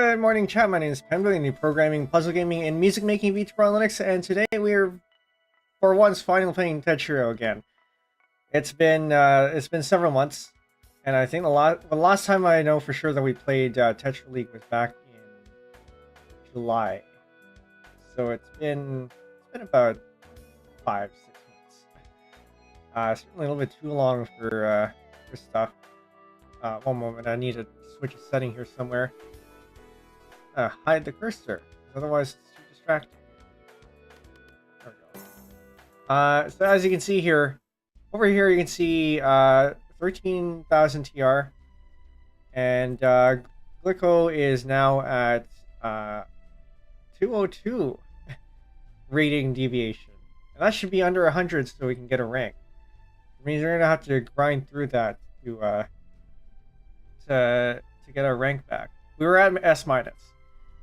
Good morning, chat. My name is Penbu, in the programming, puzzle gaming, and music making vtuber on Linux, and today we are, for once, finally playing tetrio again. It's been several months, and I think the last time I know for sure that we played Tetra League was back in July. So it's been about 5-6 months. Certainly a little bit too long for stuff. One moment, I need to switch a setting here somewhere. Hide the cursor, otherwise it's too distracting. There we go. So as you can see here, over here you can see 13,000 TR, and Glico is now at 202 rating deviation, and that should be under 100 so we can get a rank. It means we're gonna have to grind through that to get our rank back. We were at S-.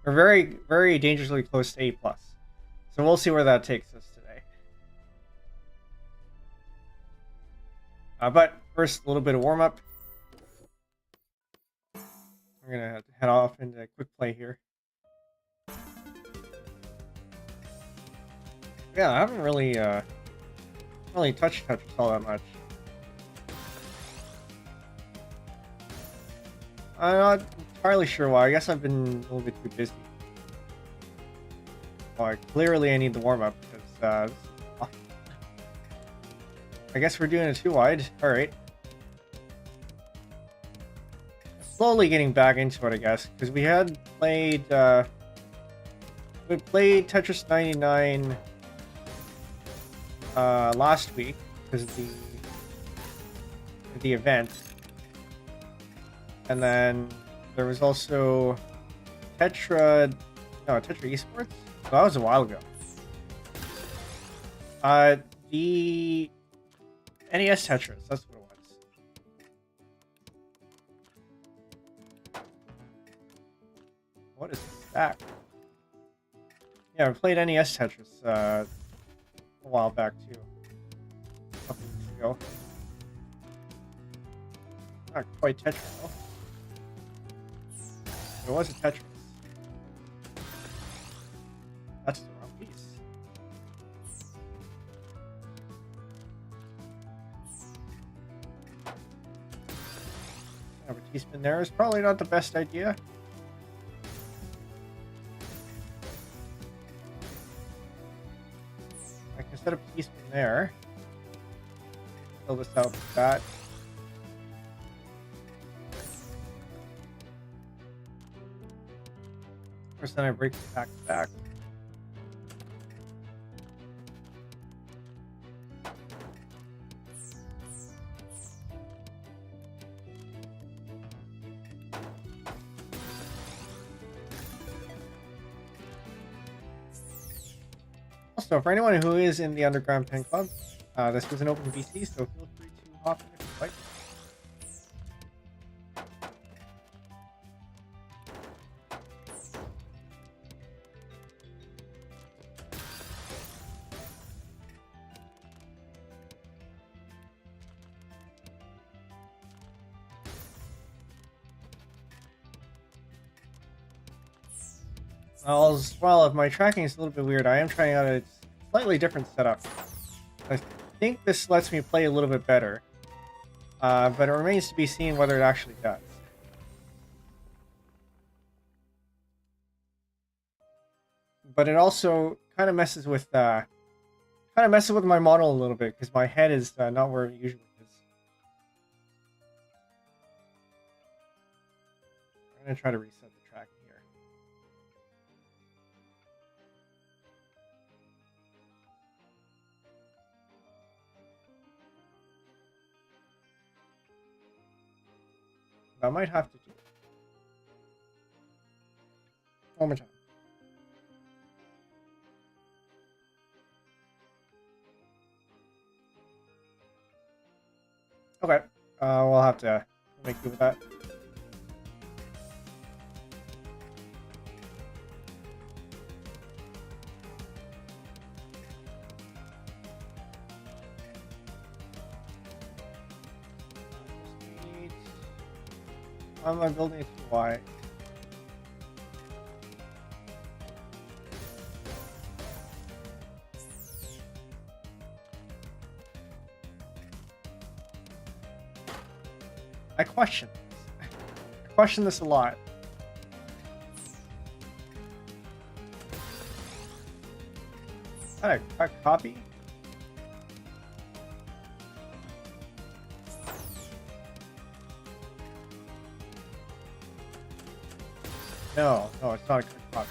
We're very, very dangerously close to A+. So we'll see where that takes us today. But first, a little bit of warm-up. We're going to head off into a quick play here. Yeah, I haven't really touched Tetris all that much. I'm not entirely sure why. I guess I've been a little bit too busy. Well, clearly I need the warm-up because I guess we're doing it too wide. Alright. Slowly getting back into it, I guess, because we had played Tetris 99 last week because of the event. And then there was also Tetra Esports? Oh, that was a while ago. The NES Tetris, that's what it was. What is that? Yeah, I played NES Tetris a while back too. A couple weeks ago. Not quite Tetris though. It was a Tetris. That's the wrong piece. Have a teaspoon there is probably not the best idea. I can set up a teaspoon there. Fill this out with that. First, then I break the back to back. Also, for anyone who is in the Underground Pen Club, this was an open VC, so feel free to hop in if you'd like. Well, if my tracking is a little bit weird, I am trying out a slightly different setup. I think this lets me play a little bit better, but it remains to be seen whether it actually does. But it also kind of messes with my model a little bit because my head is not where it usually is. I'm gonna try to reset the tracking here. I might have to do it. One more time. Okay. We'll have to make do with that. Why am I building it too wide? I question this. I question this a lot. Is that a copy? No, it's not a correct copy.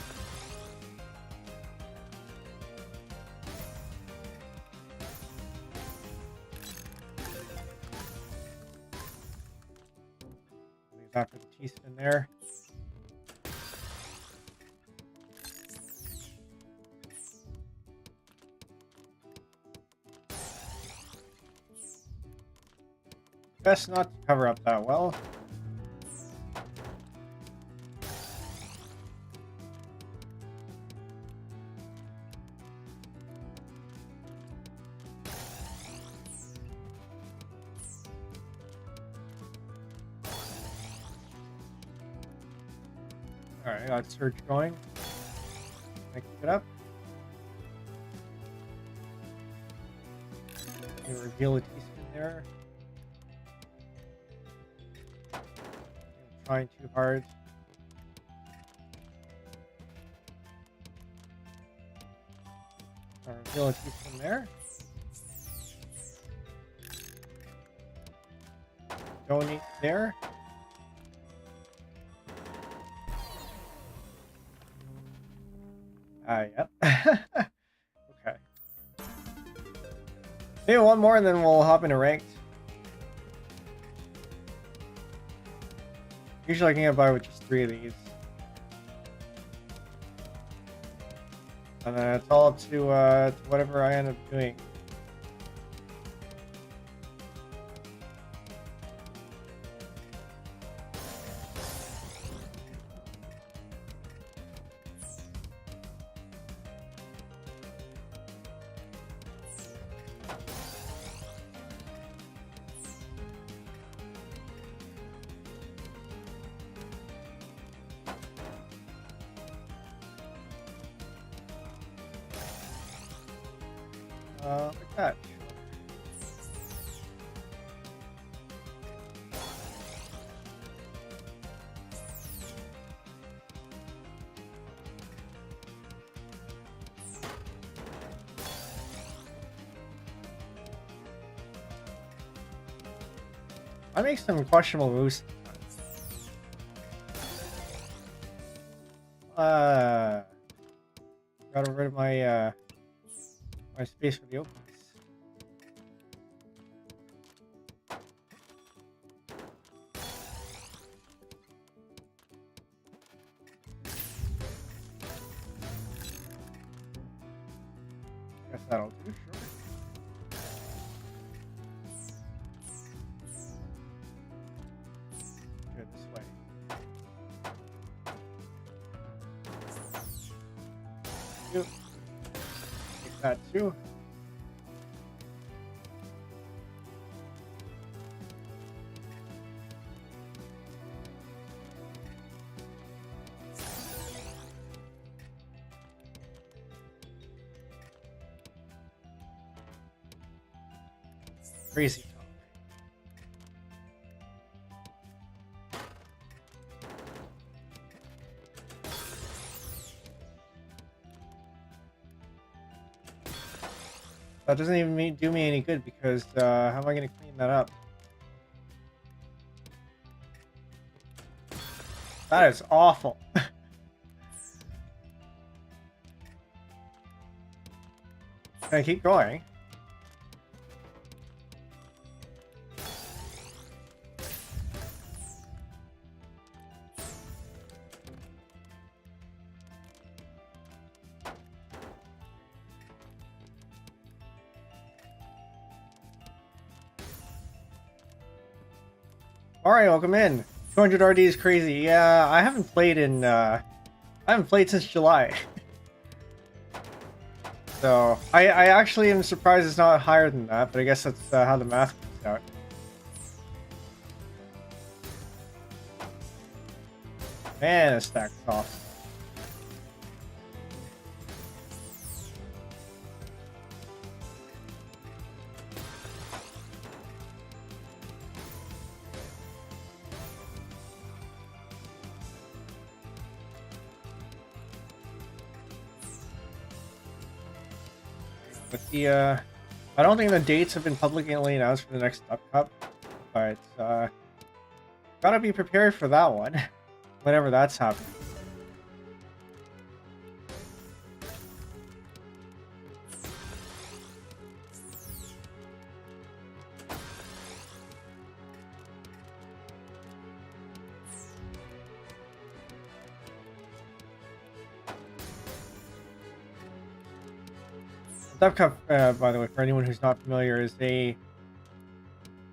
After the teaspoon there. Best not to cover up that well. Alright, I got search going. I keep it up. And reveal a teaspoon there. I'm trying too hard. Reveal a teaspoon there. Donate there. Yep. Okay. Maybe one more and then we'll hop into ranked. Usually I can get by with just 3 of these. And then it's all up to whatever I end up doing. Like that. I make some questionable moves. Got rid of my my space for the opens. Guess that'll do, sure. Do it this way. Yep. Take that too. Crazy talk. That doesn't even do me any good because how am I going to clean that up? That is awful. Can I keep going? Alright, welcome in. 200 RD is crazy. Yeah, I haven't played since July. So, I actually am surprised it's not higher than that, but I guess that's how the math works out. Man, it stacks off. But the I don't think the dates have been publicly announced for the next Up Cup, but gotta be prepared for that one whenever that's happening. Up Cup, by the way, for anyone who's not familiar, is it's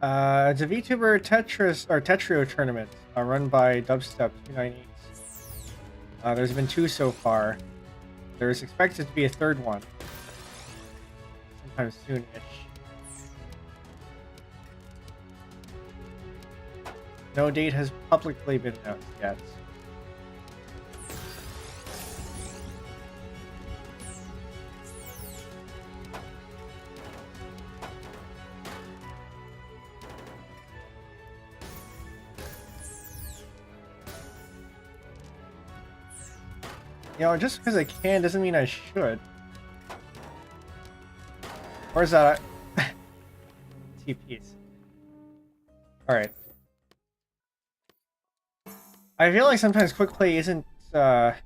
a vtuber tetris or tetrio tournament run by Dubstep 298. There's been 2 so far. There's expected to be a 3rd one sometime soon-ish. No date has publicly been announced yet. You know, just because I can doesn't mean I should. Where's that? TPs. Alright. I feel like sometimes quick play isn't the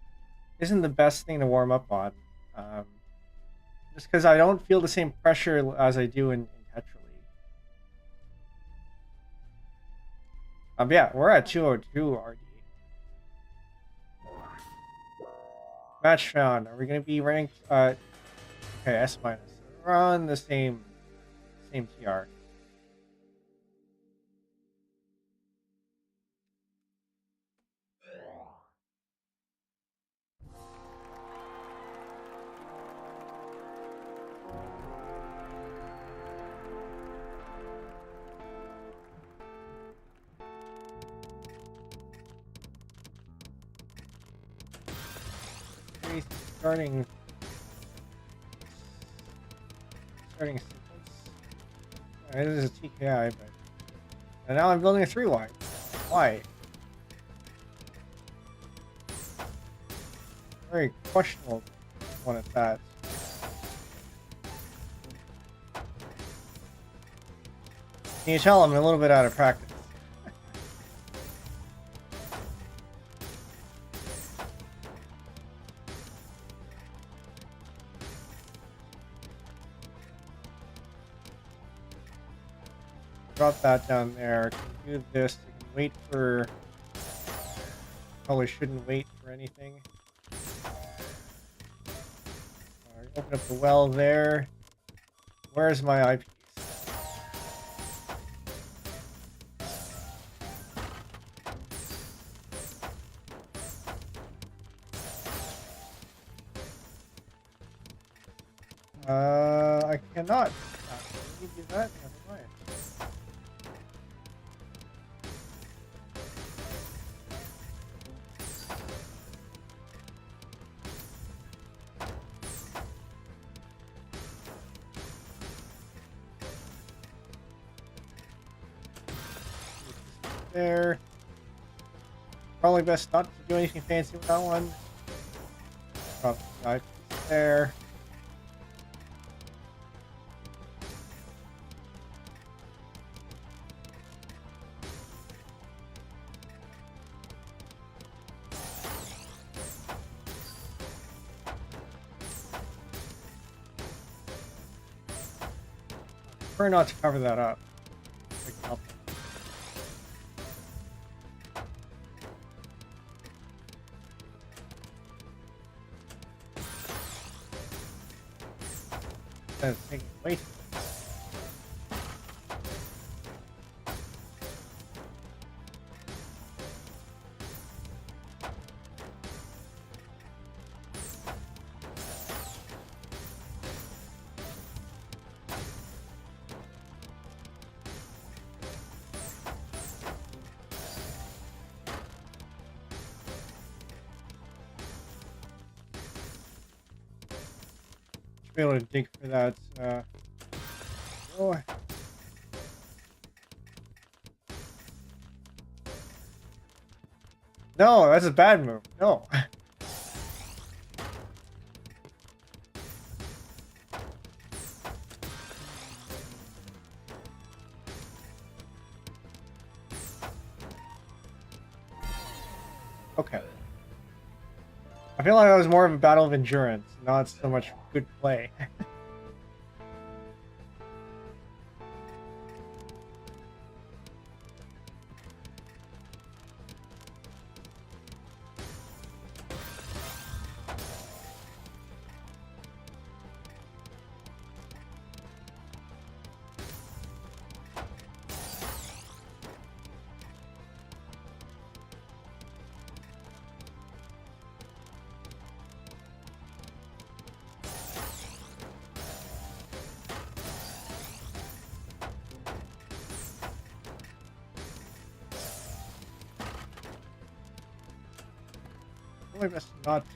best thing to warm up on. Just because I don't feel the same pressure as I do in Tetra League. Yeah, we're at 202 RD. Match found. Are we going to be ranked? Okay, S minus. We're on the same TR. Starting sequence. This is a TKI, but and now I'm building a 3-wide. Why? Very questionable one at that. Can you tell I'm a little bit out of practice? Drop that down there. Can do this. I can wait for. Probably shouldn't wait for anything. Open up the well there. Where's my eyepiece? I cannot. Can you do that? Never mind. There. Probably best not to do anything fancy with that one. Drop the eyepiece there. Prefer not to cover that up. Instead of taking away from it. Be able to dig for that. Oh. No, that's a bad move. No. Okay. I feel like that was more of a battle of endurance, not so much good play. I feel like that's not too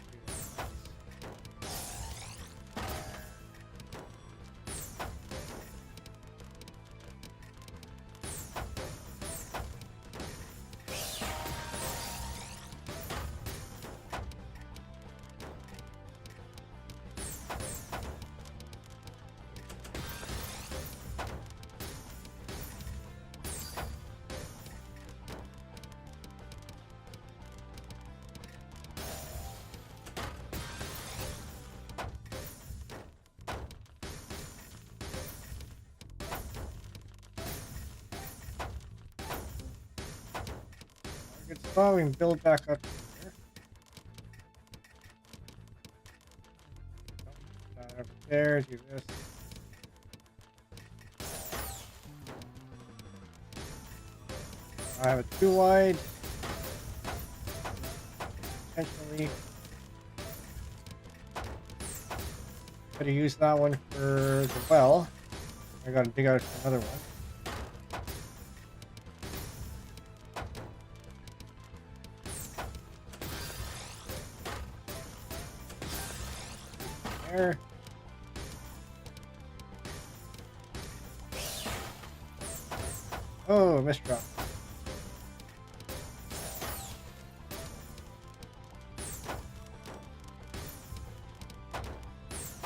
good spot. We can build back up here. Put that over there, do this. I have it too wide. Potentially. Gotta use that one for the well. I gotta dig out another one. There. Oh, misdrop.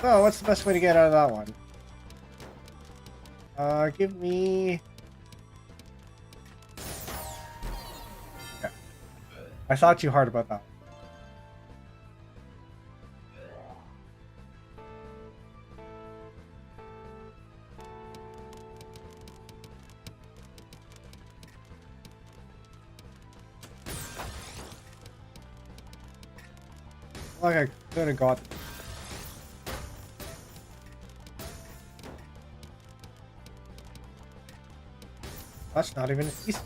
So, what's the best way to get out of that one? Give me... Yeah. I thought too hard about that one. Like I could have got... That's not even a piece.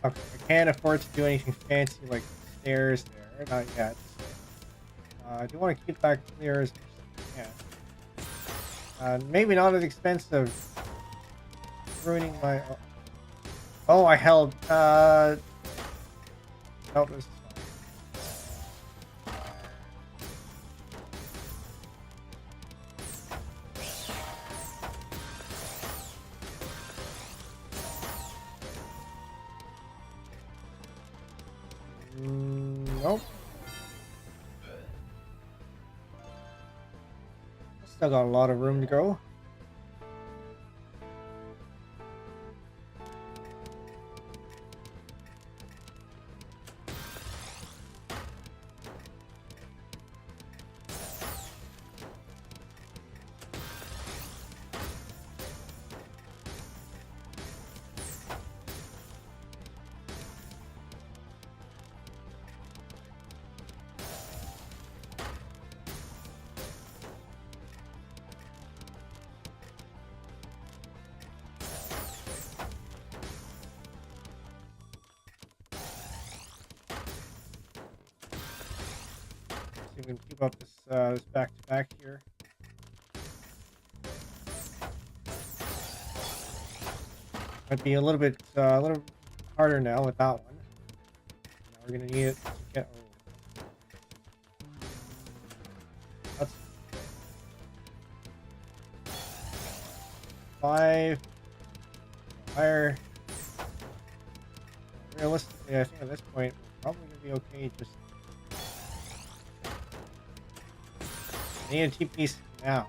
Okay, I can't afford to do anything fancy like stairs there, not yet. I do want to keep that clear as much as I can. Maybe not at the expense of ruining my... Oh, I held... Nope, this is fine. Nope. Still got a lot of room to go. see if we can keep up this back to back here. Might be a little bit harder now with that one. Now we're gonna need it to get. Oh. That's 5 higher. Realistically, I think at this point we're probably gonna be okay. Just need a TP now.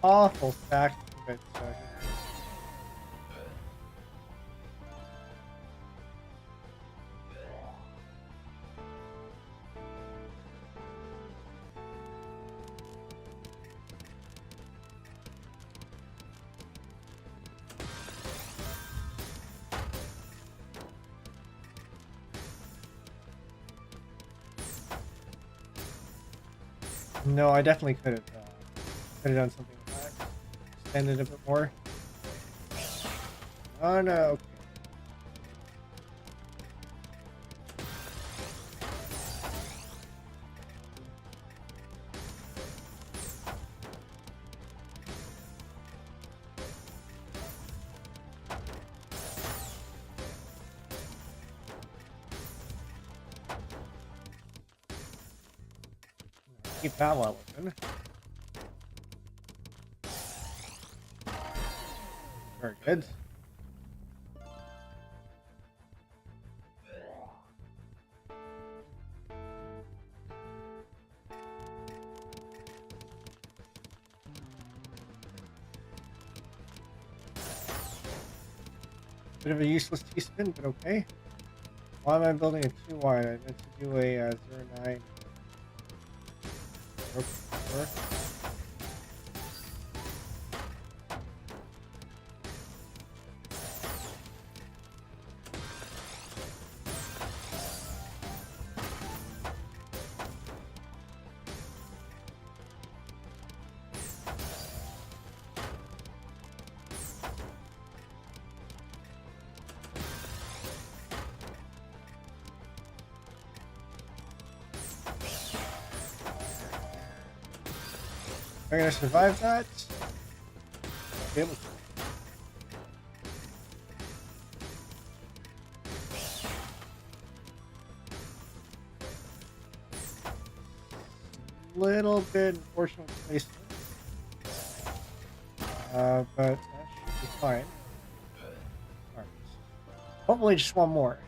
Awful stack, but no, I definitely could have done something with that. Extended a bit more. Oh no. Okay. Keep that one open. Very good. Bit of a useless T-spin, but okay. Why am I building a 2 wide? I meant to do a 0-9. Okay. Am I gonna survive that? Be able to. Little bit unfortunate placement. But that should be fine. Alright. Hopefully just one more.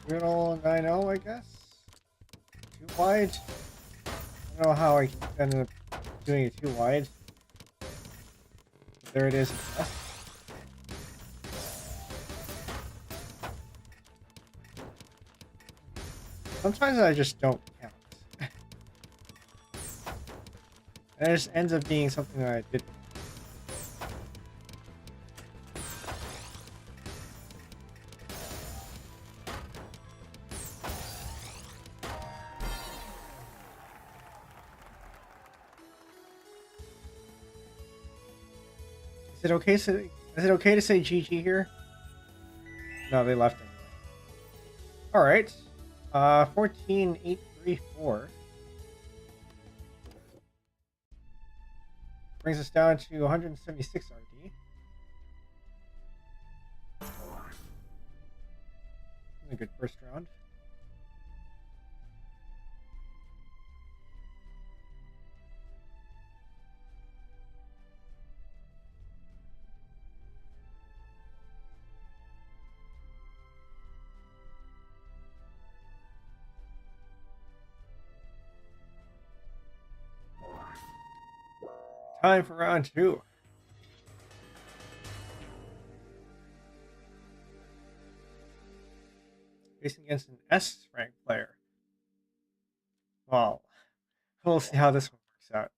Little 9-0, I guess. Too wide. I don't know how I ended up doing it too wide. But there it is. Sometimes I just don't count. And it just ends up being something that I didn't. Is it okay to say GG here? No, they left anyway. All right. 14,834 brings us down to 176 RD. A good first round. Time for round 2. Facing against an S rank player. We'll see how this one works out.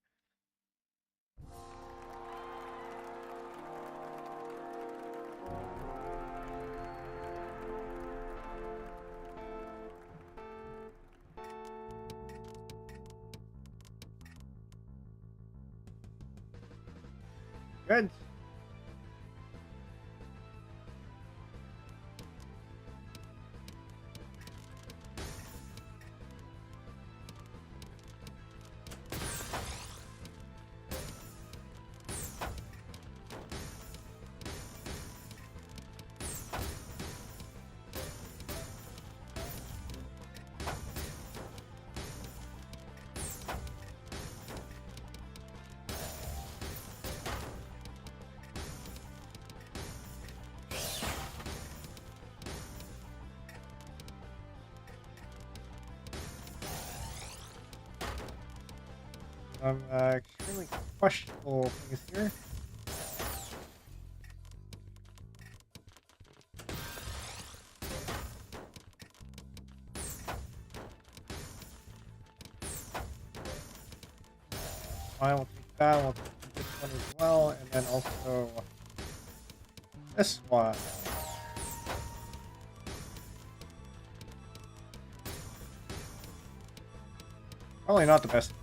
Good. Extremely questionable things here. I will take that, we'll take this one as well, and then also this one. Probably not the best.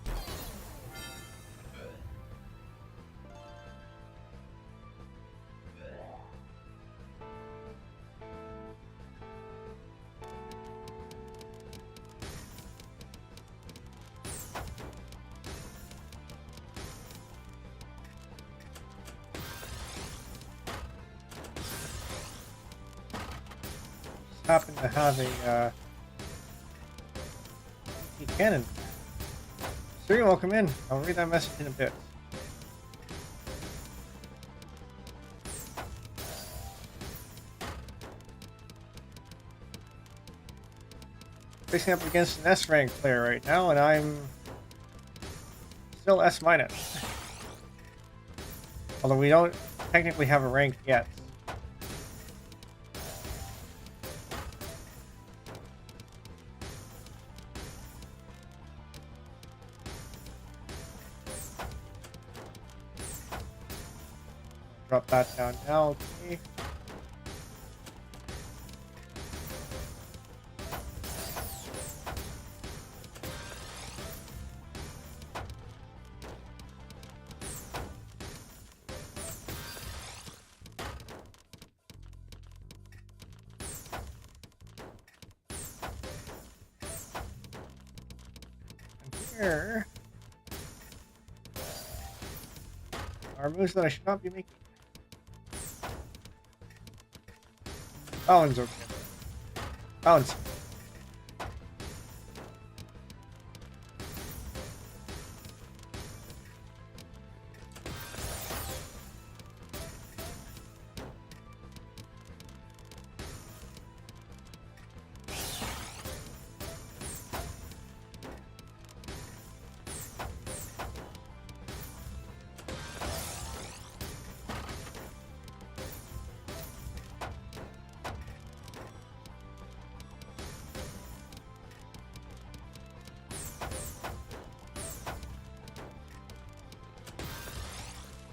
Happen to have a cannon. Sir, you're welcome in. I'll read that message in a bit. Facing up against an S rank player right now, and I'm still S minus. Although we don't technically have a rank yet. Drop that down now, okay. And here are moves that I should not be making. That one's okay. That one's...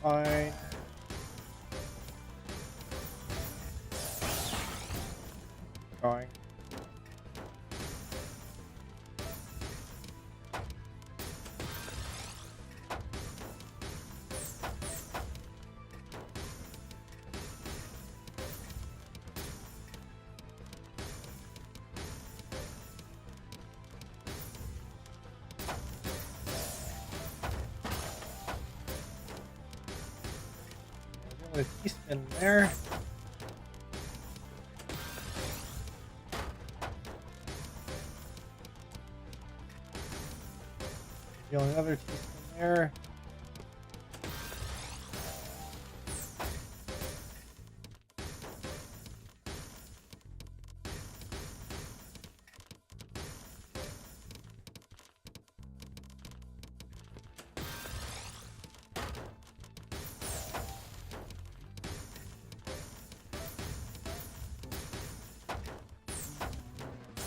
Fine. Going. A T-spin there. Deal another T-spin there.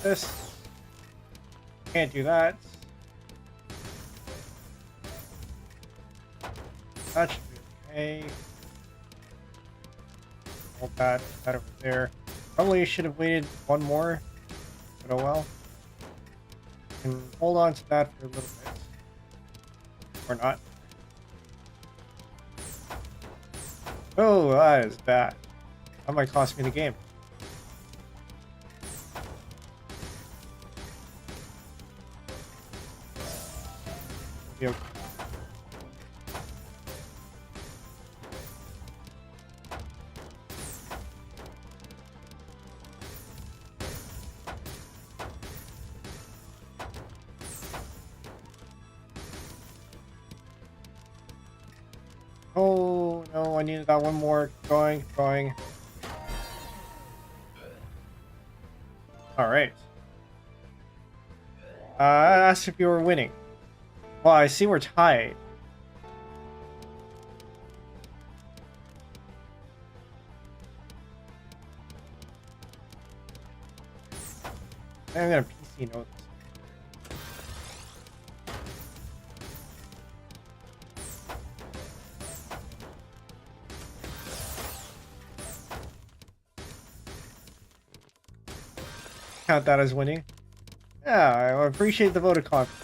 This. Can't do that. That should be okay. Hold that over there. Probably should have waited one more, but oh well. Can hold on to that for a little bit. Or not. Oh, that is bad. That might cost me the game. It'll be okay. Oh no, I needed that one more. Going. Alright. I asked if you were winning. Well, I see we're tied. I'm gonna PC notes. Count that as winning. Yeah, I appreciate the vote of confidence.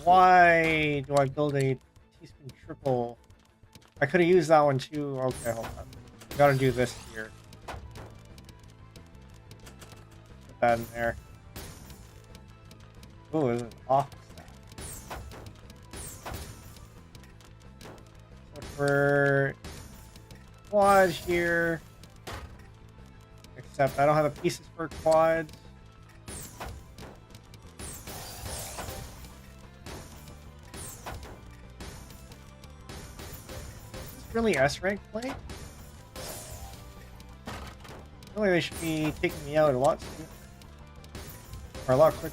Why do I build a teaspoon triple? I could have used that one too. Okay, hold on. I gotta do this here. Put that in there. Oh, this is awful stuff. So for quad here. Except I don't have the pieces for quads. Really S-rank play? Really, they should be taking me out a lot sooner. Or a lot quicker.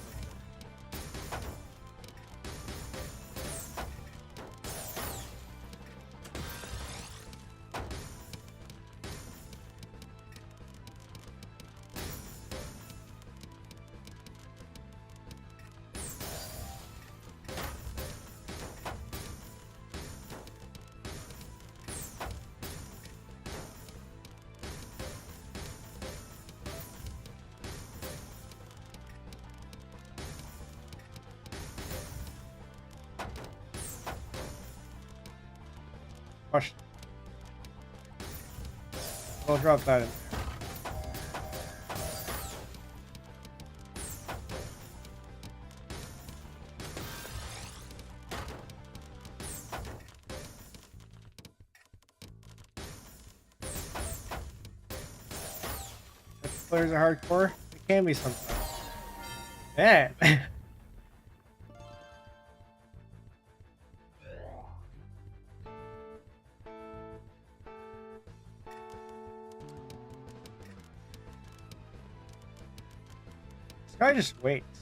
Push. I'll drop that in there. If players are hardcore, it can be sometimes. Man. This guy just waits.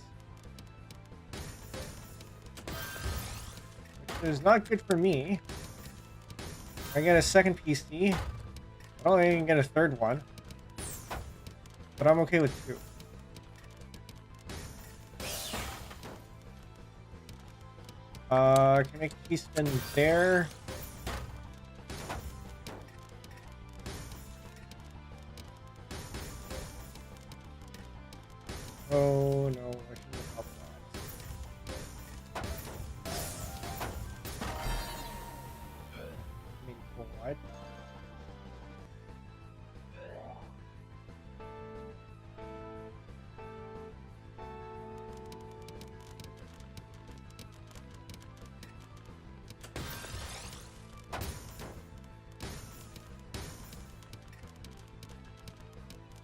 Which is not good for me. I get a second PC. I don't think I can get a third one. But I'm okay with two. I can make a teaspoon there. Oh no, I shouldn't have helped that. I mean, full wide.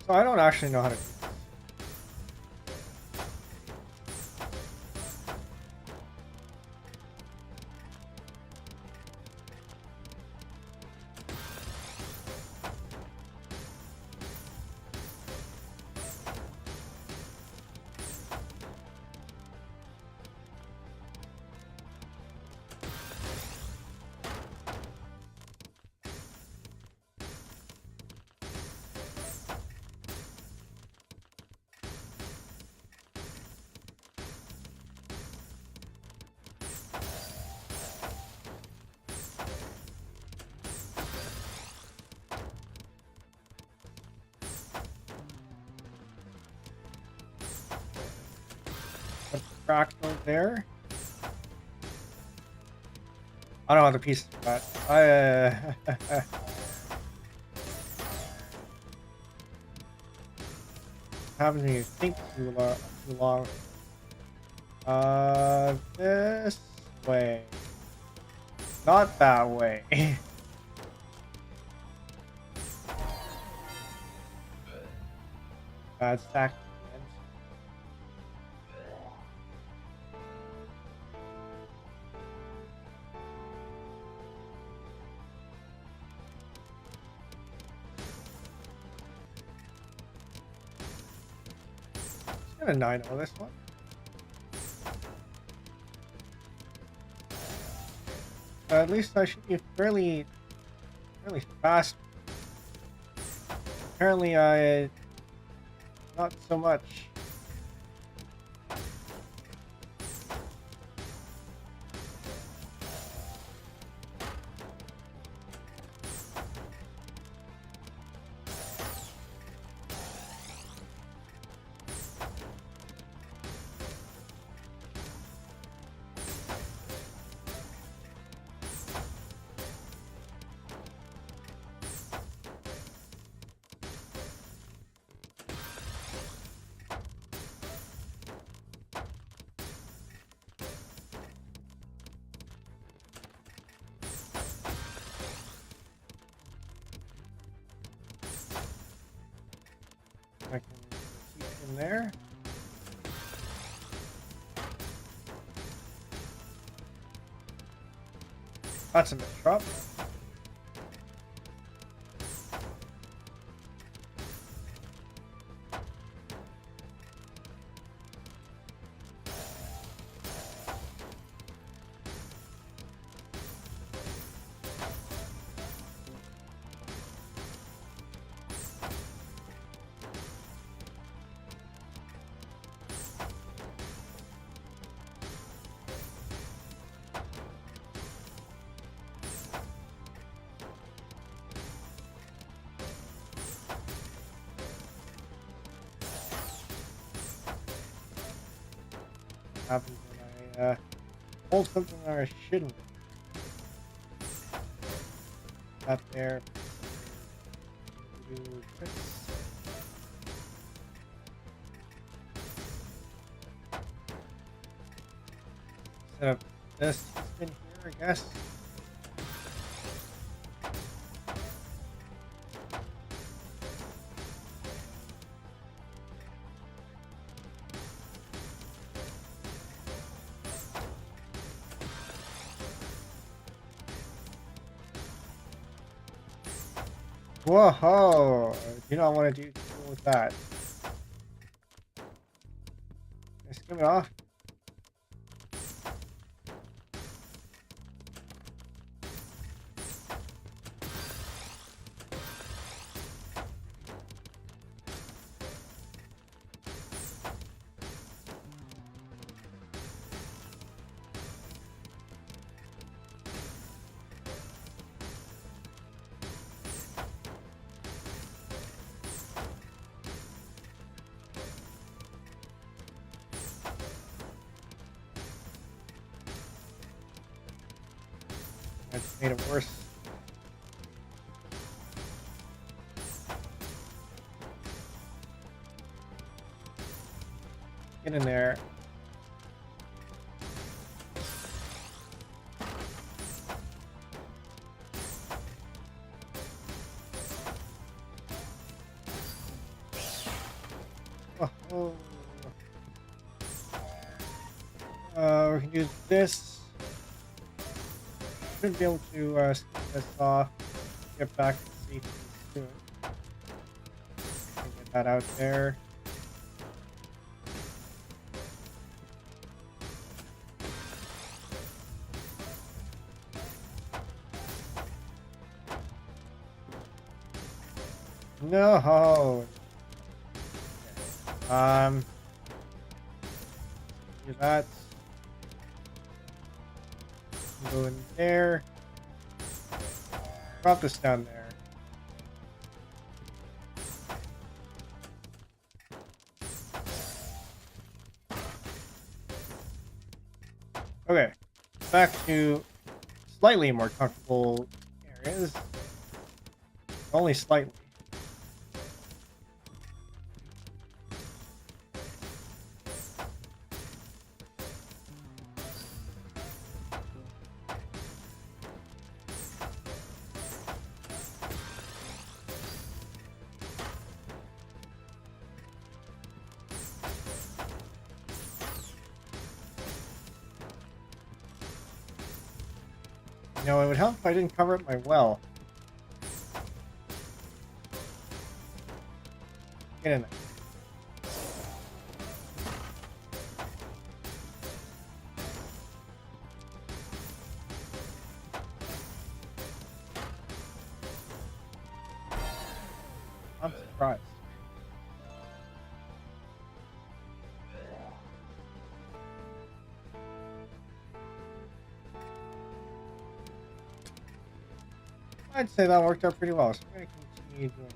So I don't actually know how to do this. fractal there. I don't have the pieces for that. I haven't even think too long. This way. Not that way. Bad stack. Just gonna 9-0 this one. At least I should be fairly fast. Apparently not so much. I can keep in there. That's a misdrop. Happens when I hold something that I shouldn't. Up there. Do this. Set up this in here, I guess. Whoa! I do not want to deal with that. Let's skim it off. I just made it worse. Get in there. Oh. We can do this. Should be able to skip this off, get back to safety soon. Get that out there. No. Do that. Go in there. Drop this down there. back to slightly more comfortable areas. Only slightly. You know, it would help if I didn't cover up my well. Get in there. I'm surprised. I'd say that worked out pretty well, so I'm going to continue doing that.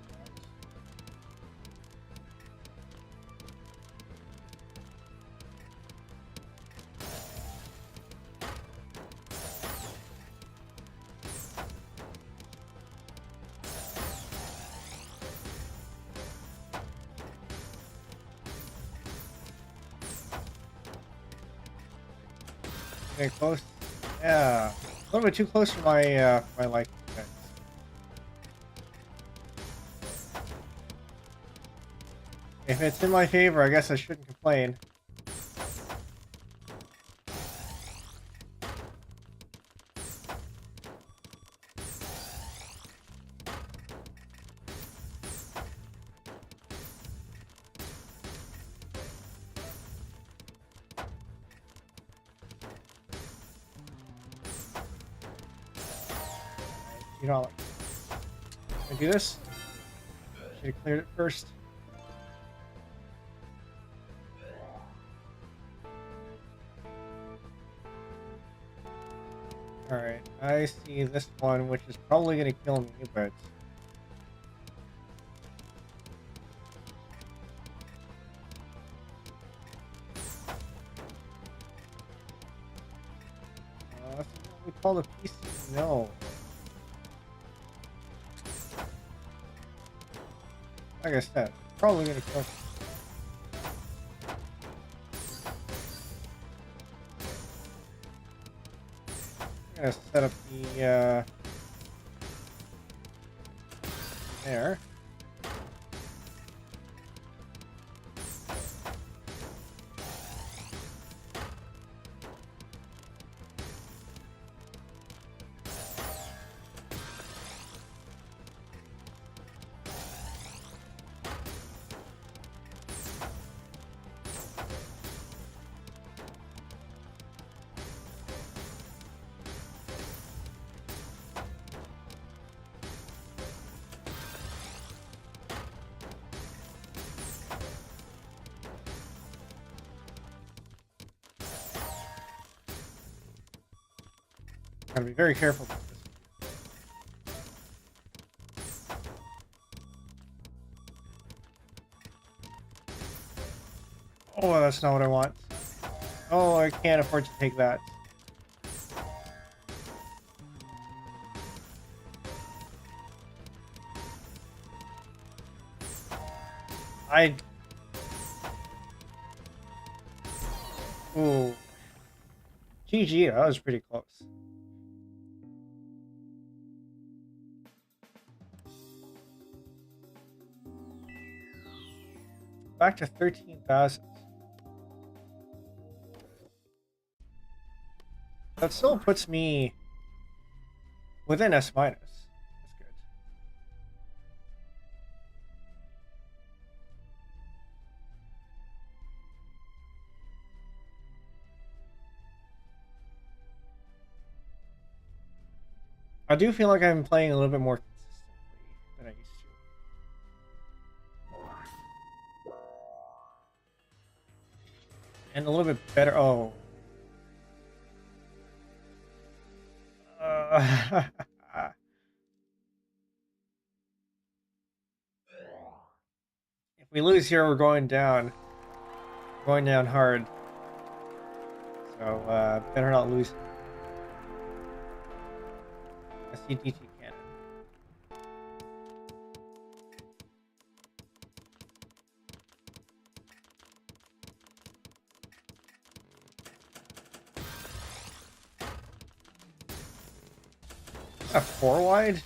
Getting close. Yeah. A little bit too close for my, my liking. If it's in my favor, I guess I shouldn't complain. You know, can I do this? Should have cleared it first. Alright, I see this one, which is probably going to kill me, but... that's what we call a PC. No. Like I said, probably going to kill me. I'm gonna set up the there. Gotta be very careful with this. Oh, that's not what I want. Oh, I can't afford to take that. Ooh. GG, that was pretty close. Back to 13,000. That still puts me within S minus. That's good. I do feel like I'm playing a little bit more consistently than I used to. And a little bit better. Oh. If we lose here, we're going down. Going down hard. So, better not lose. DCDT cannon. A 4 wide?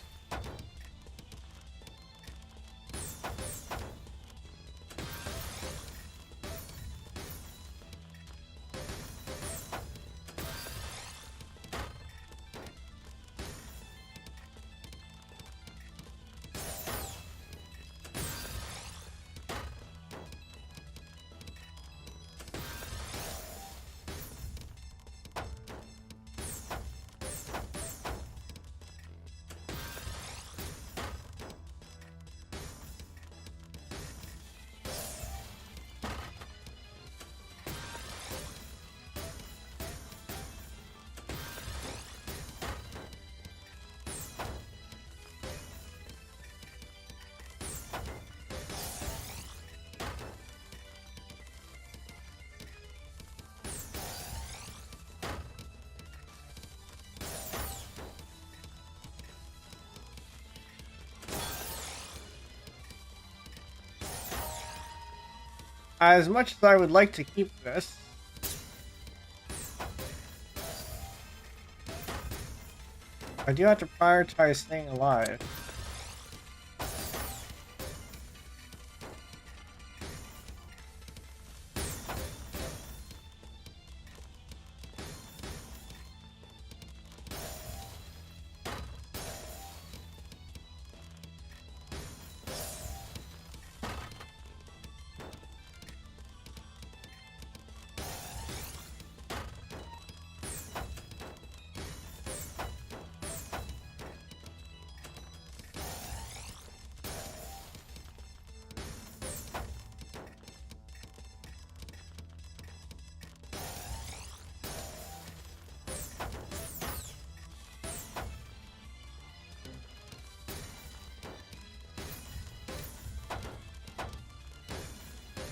As much as I would like to keep this, I do have to prioritize staying alive.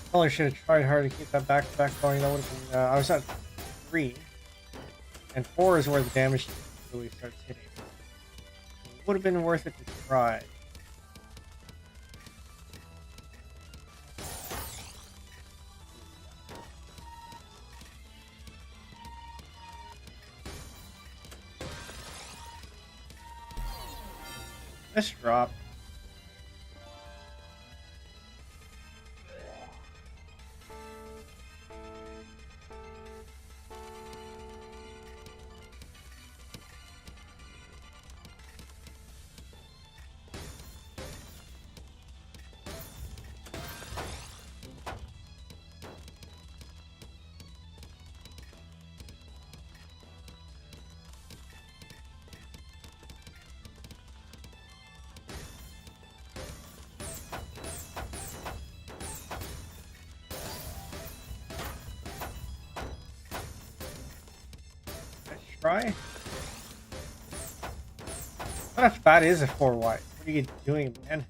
Probably should have tried hard to keep that back-to-back going. That would have been. I was at 3, and 4 is where the damage really starts hitting. It would have been worth it to try. Let's drop. Try. What if that is a 4 wide? What are you doing, man?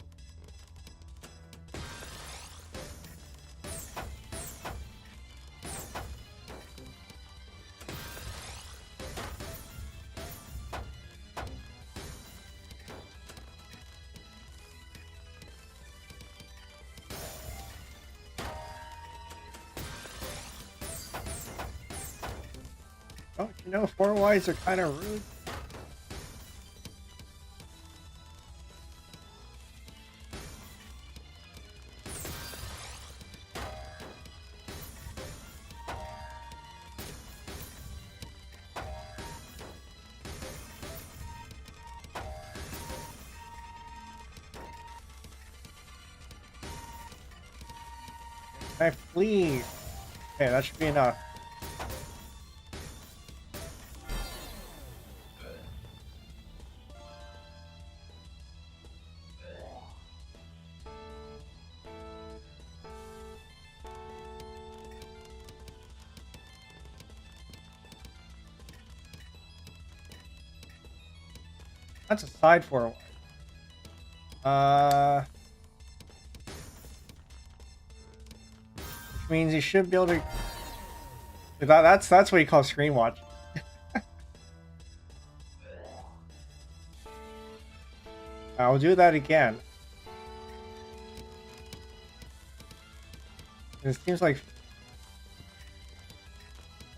Don't you know 4 wides are kind of rude? Can I please? Okay, that should be enough. That's a side 4 wide. Which means you should be able to. That's what you call screen watch. I'll do that again. It seems like...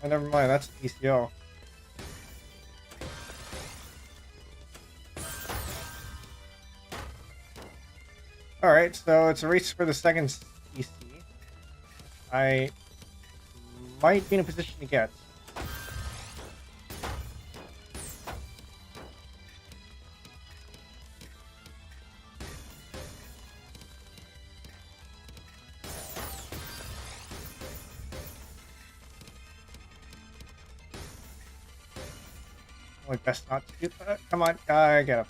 Oh, never mind, that's PCO. Alright, so it's a race for the second CC. I might be in a position to get. Probably best not to do that. Come on, I get up.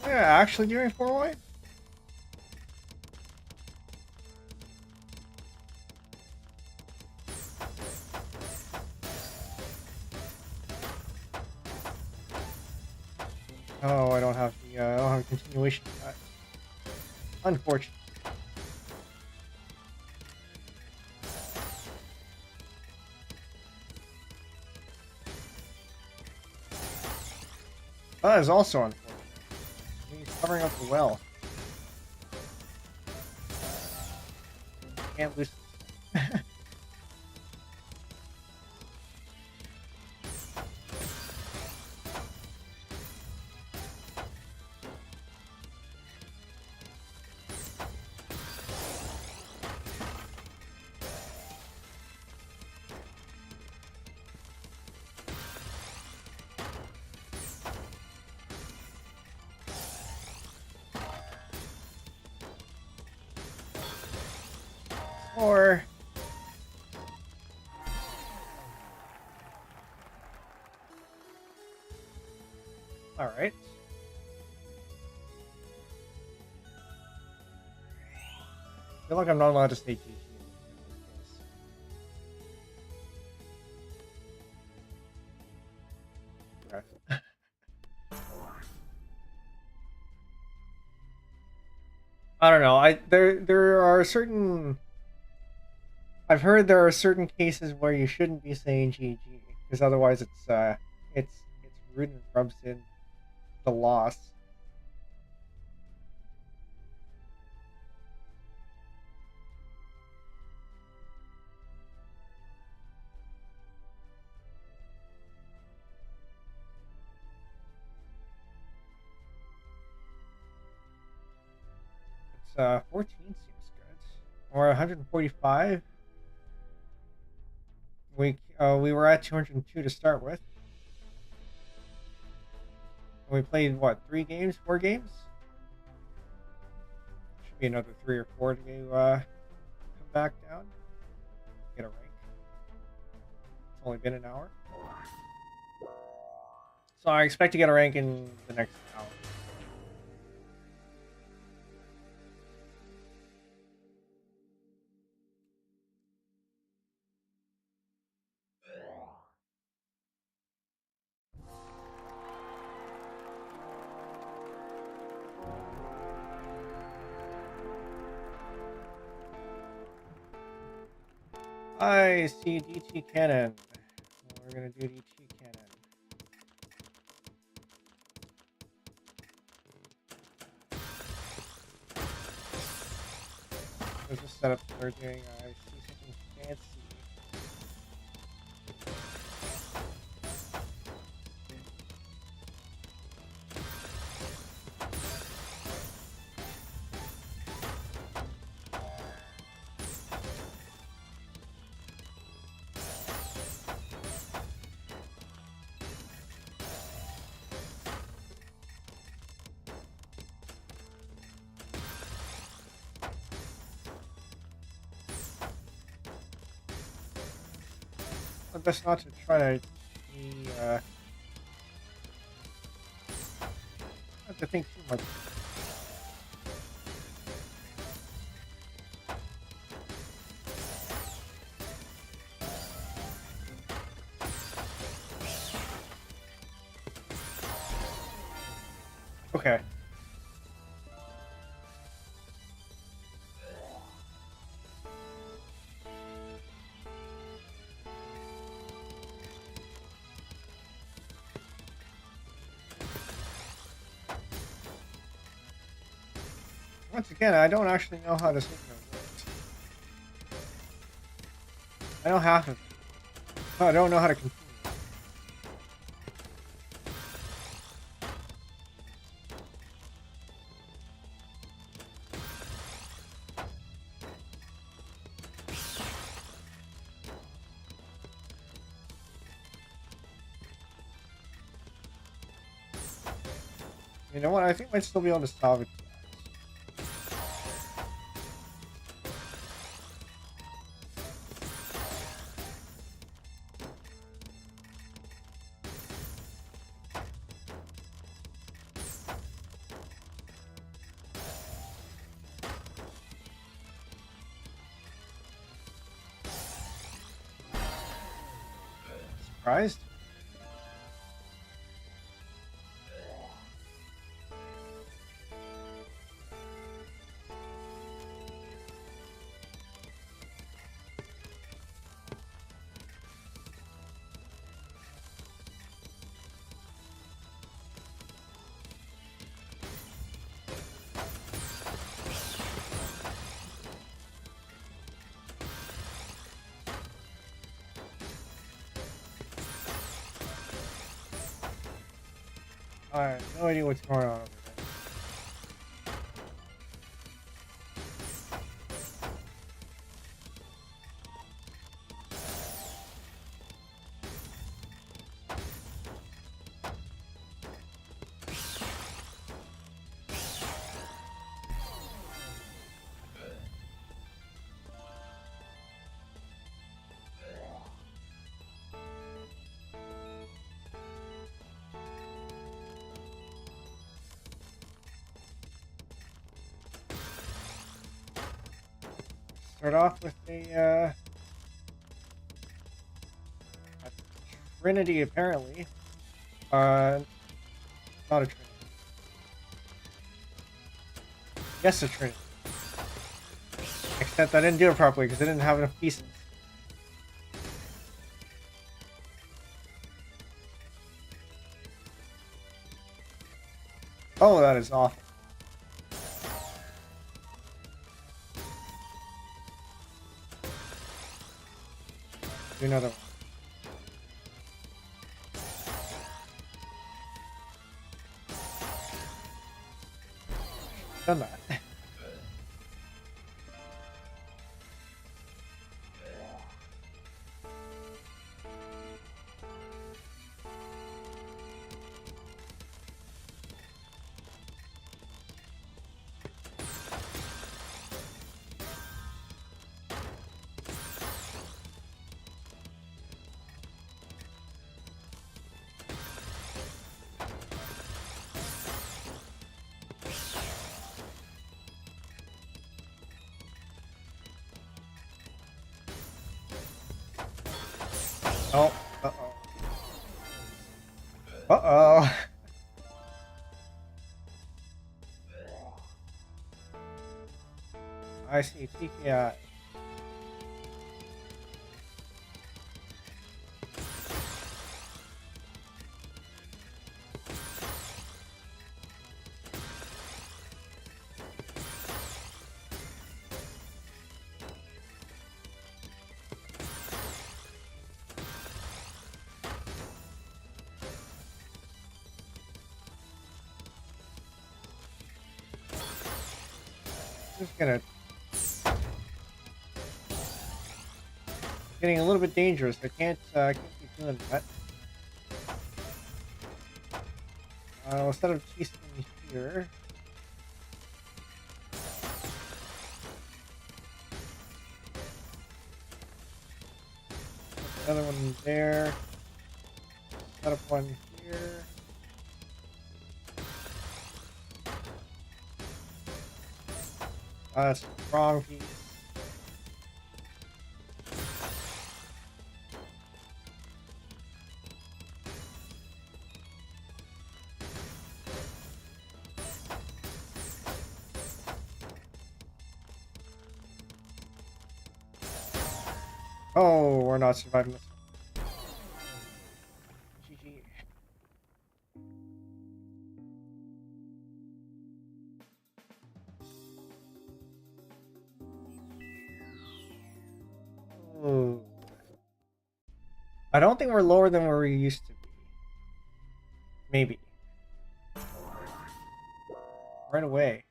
Yeah, actually doing 4 white? Oh, I don't have the I don't have a continuation of that. Unfortunate. That is also unfortunate. He's covering up the well. Can't lose. Or all right. I feel like I'm not allowed to say GG. Okay. I don't know. There are certain. I've heard there are certain cases where you shouldn't be saying GG because otherwise it's rude and rubs in the loss. It's 14 seems good. Or 145. We were at 202 to start with. We played what, 3 games, 4 games? Should be another 3 or 4 to come back down. Get a rank. It's only been an hour. So I expect to get a rank in the next hour. I see DT cannon. We're gonna do DT cannon. There's a setup they're doing. I see something fancy. Best not to try to be, not to think too much. Okay. Once again, I don't actually know how this movement works. I know half of it. But I don't know how to continue. You know what? I think I might still be able to salvage that. Surprised? I have no idea what's going on over there. Start off with a Trinity, apparently. Not a Trinity. Yes, a Trinity. Except I didn't do it properly because I didn't have enough pieces. Oh, that is awful. Do another one. Done that. Oh, uh-oh. Uh-oh. I see, TKI. Just gonna... Getting a little bit dangerous. I can't keep doing that. Instead of chasing here... Another one there. Set up one here. That's the wrong piece. Oh, we're not surviving this one. GG. Ooh. I don't think we're lower than where we used to be. Maybe. Right away.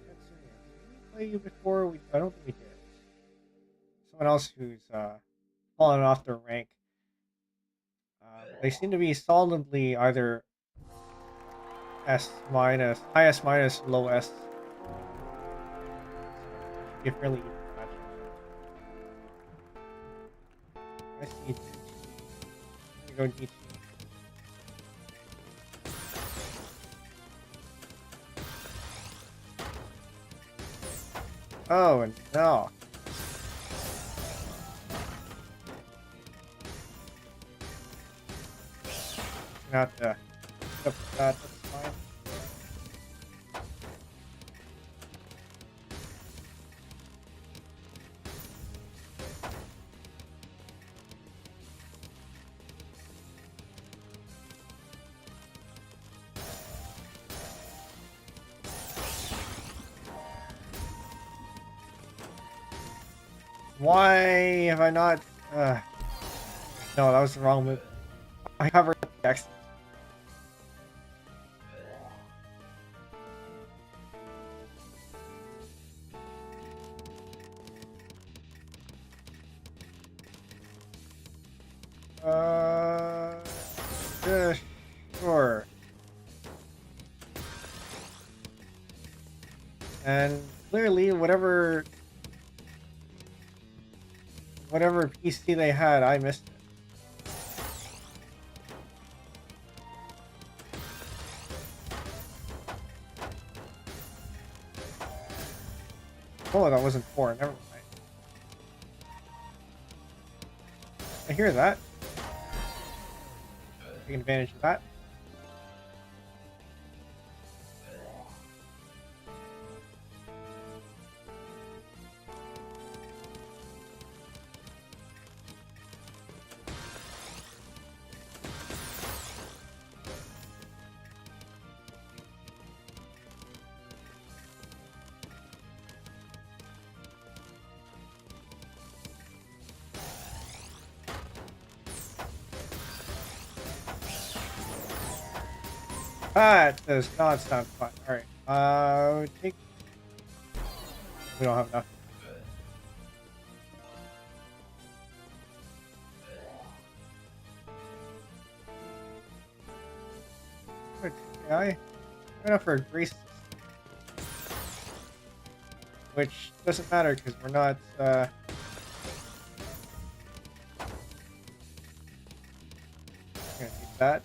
Did we play you before? I don't think we did. Someone else who's fallen off their rank. They seem to be solidly either S minus, high S minus, low S. Be a fairly even match. I see DT. I'm gonna go DT. Oh no. Not put up with that, that's fine. Why have I not? No, that was the wrong move. I covered the X. Yeah, sure. And clearly, whatever PC they had, I missed it. Oh, that wasn't 4. Never mind. I hear that. Taking advantage of that. That does not sound fun. Alright, we don't have enough. I enough for a grace system. Which doesn't matter because we're not gonna need that.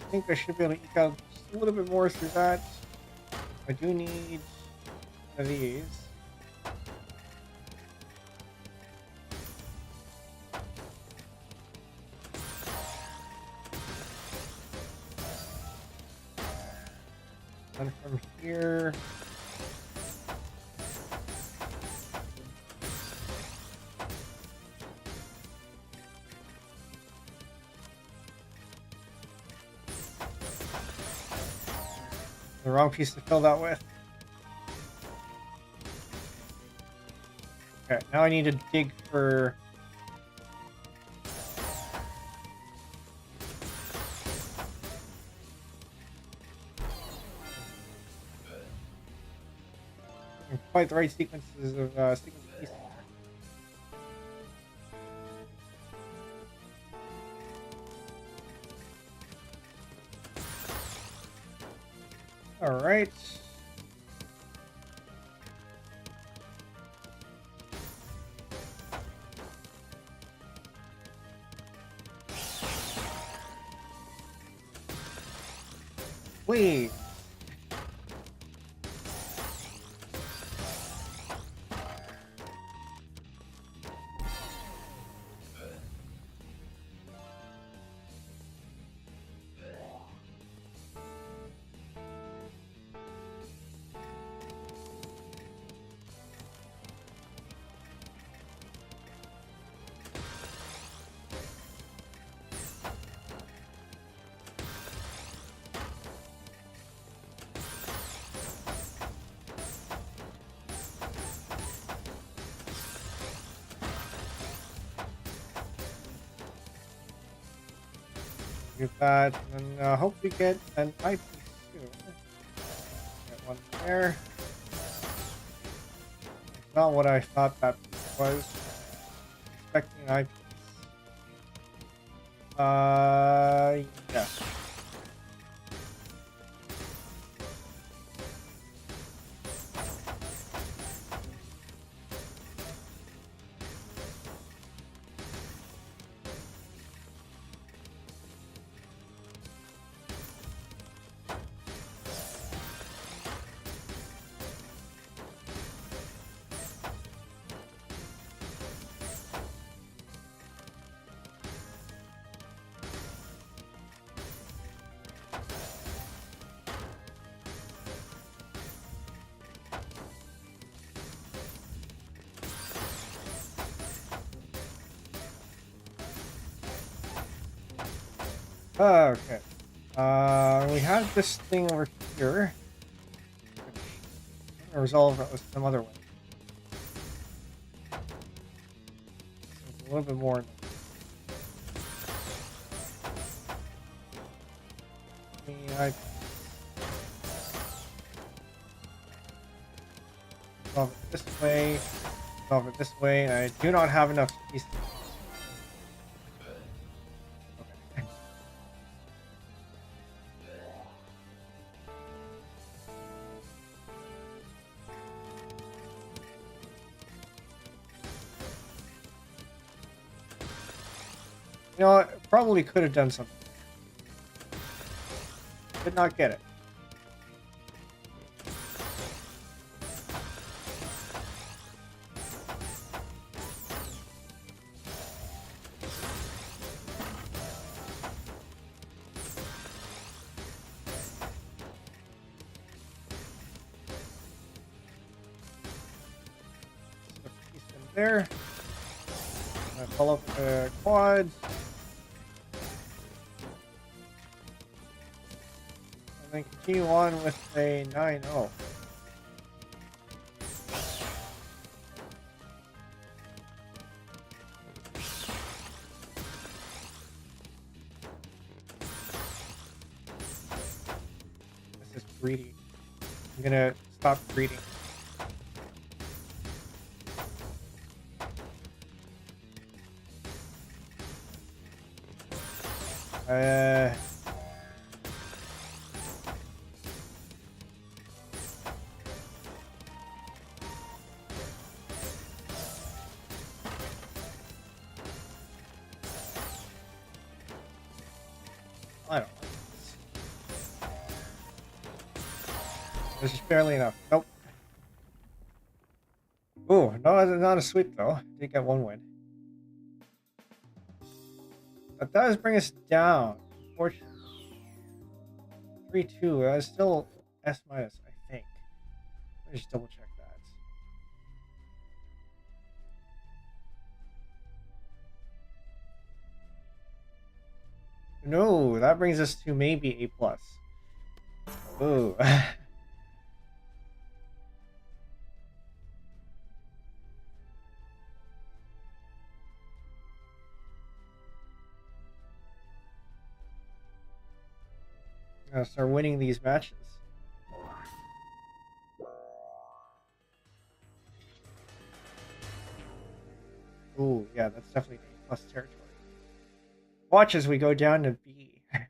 I think I should be able to eke out just a little bit more through that. I do need one of these. And from here, the wrong piece to fill that with. Okay, now I need to dig for quite the right sequences of sequence pieces. All right. Wait. do that, and then hope we get an IP soon. Get one there. It's not what I thought that was. Expecting an IP. Yeah. Okay. We have this thing over here. Which resolve that was some other way. So it's a little bit more. I solve it this way. Solve it this way, and I do not have enough pieces. You know, I probably could have done something. Did not get it. Put a piece in there. I'm gonna follow up the quad. Then continue on with a 9-0. This is greedy. I'm gonna stop breeding. I don't like this. There's just barely enough. Nope. Ooh, no, not a sweep though. Did get one win. That does bring us down. Unfortunately. 3-2. That's still S minus, I think. Let me just double check that. No, that brings us to maybe A+. Ooh. Gotta start winning these matches. Ooh, yeah, that's definitely A+ territory. Watch as we go down to B. What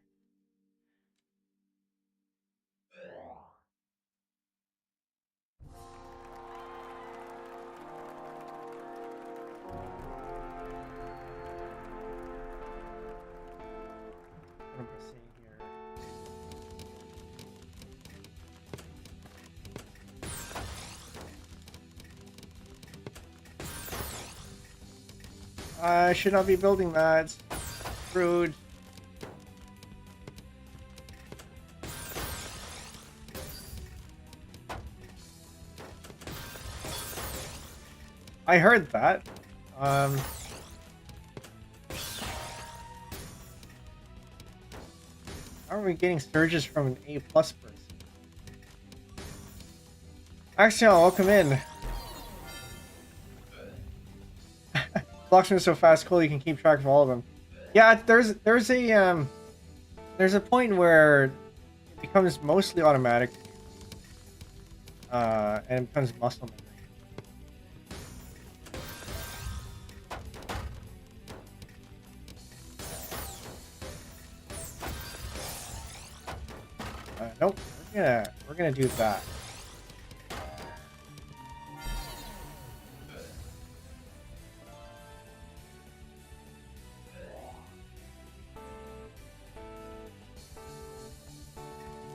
am I seeing here? I should not be building that. Rude. I heard that. How are we getting surges from an A+ person? Axion, welcome in. Blocksman is so fast, cool you can keep track of all of them. Yeah, there's a there's a point where it becomes mostly automatic, and it becomes muscle memory. Nope, we're gonna do that.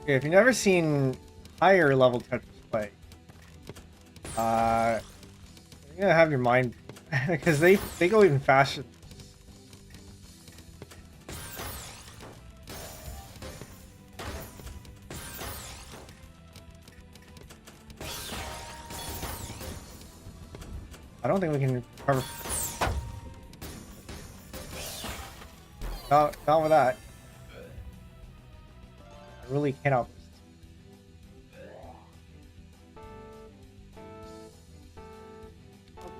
Okay, if you've never seen higher level Tetris play, you're gonna have your mind because they go even faster. I don't think we can recover. Not with that. I really cannot.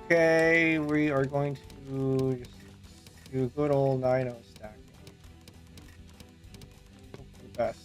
Okay, we are going to just do good old 9-0 stack. Hope for the best.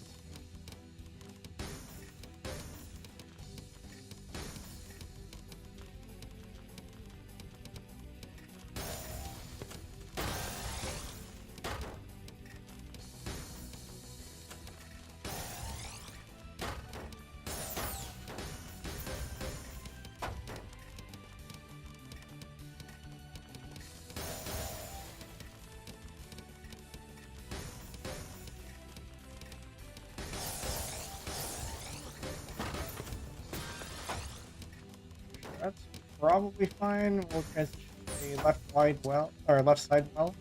That's probably fine. We'll transition to the left wide well, or left side well.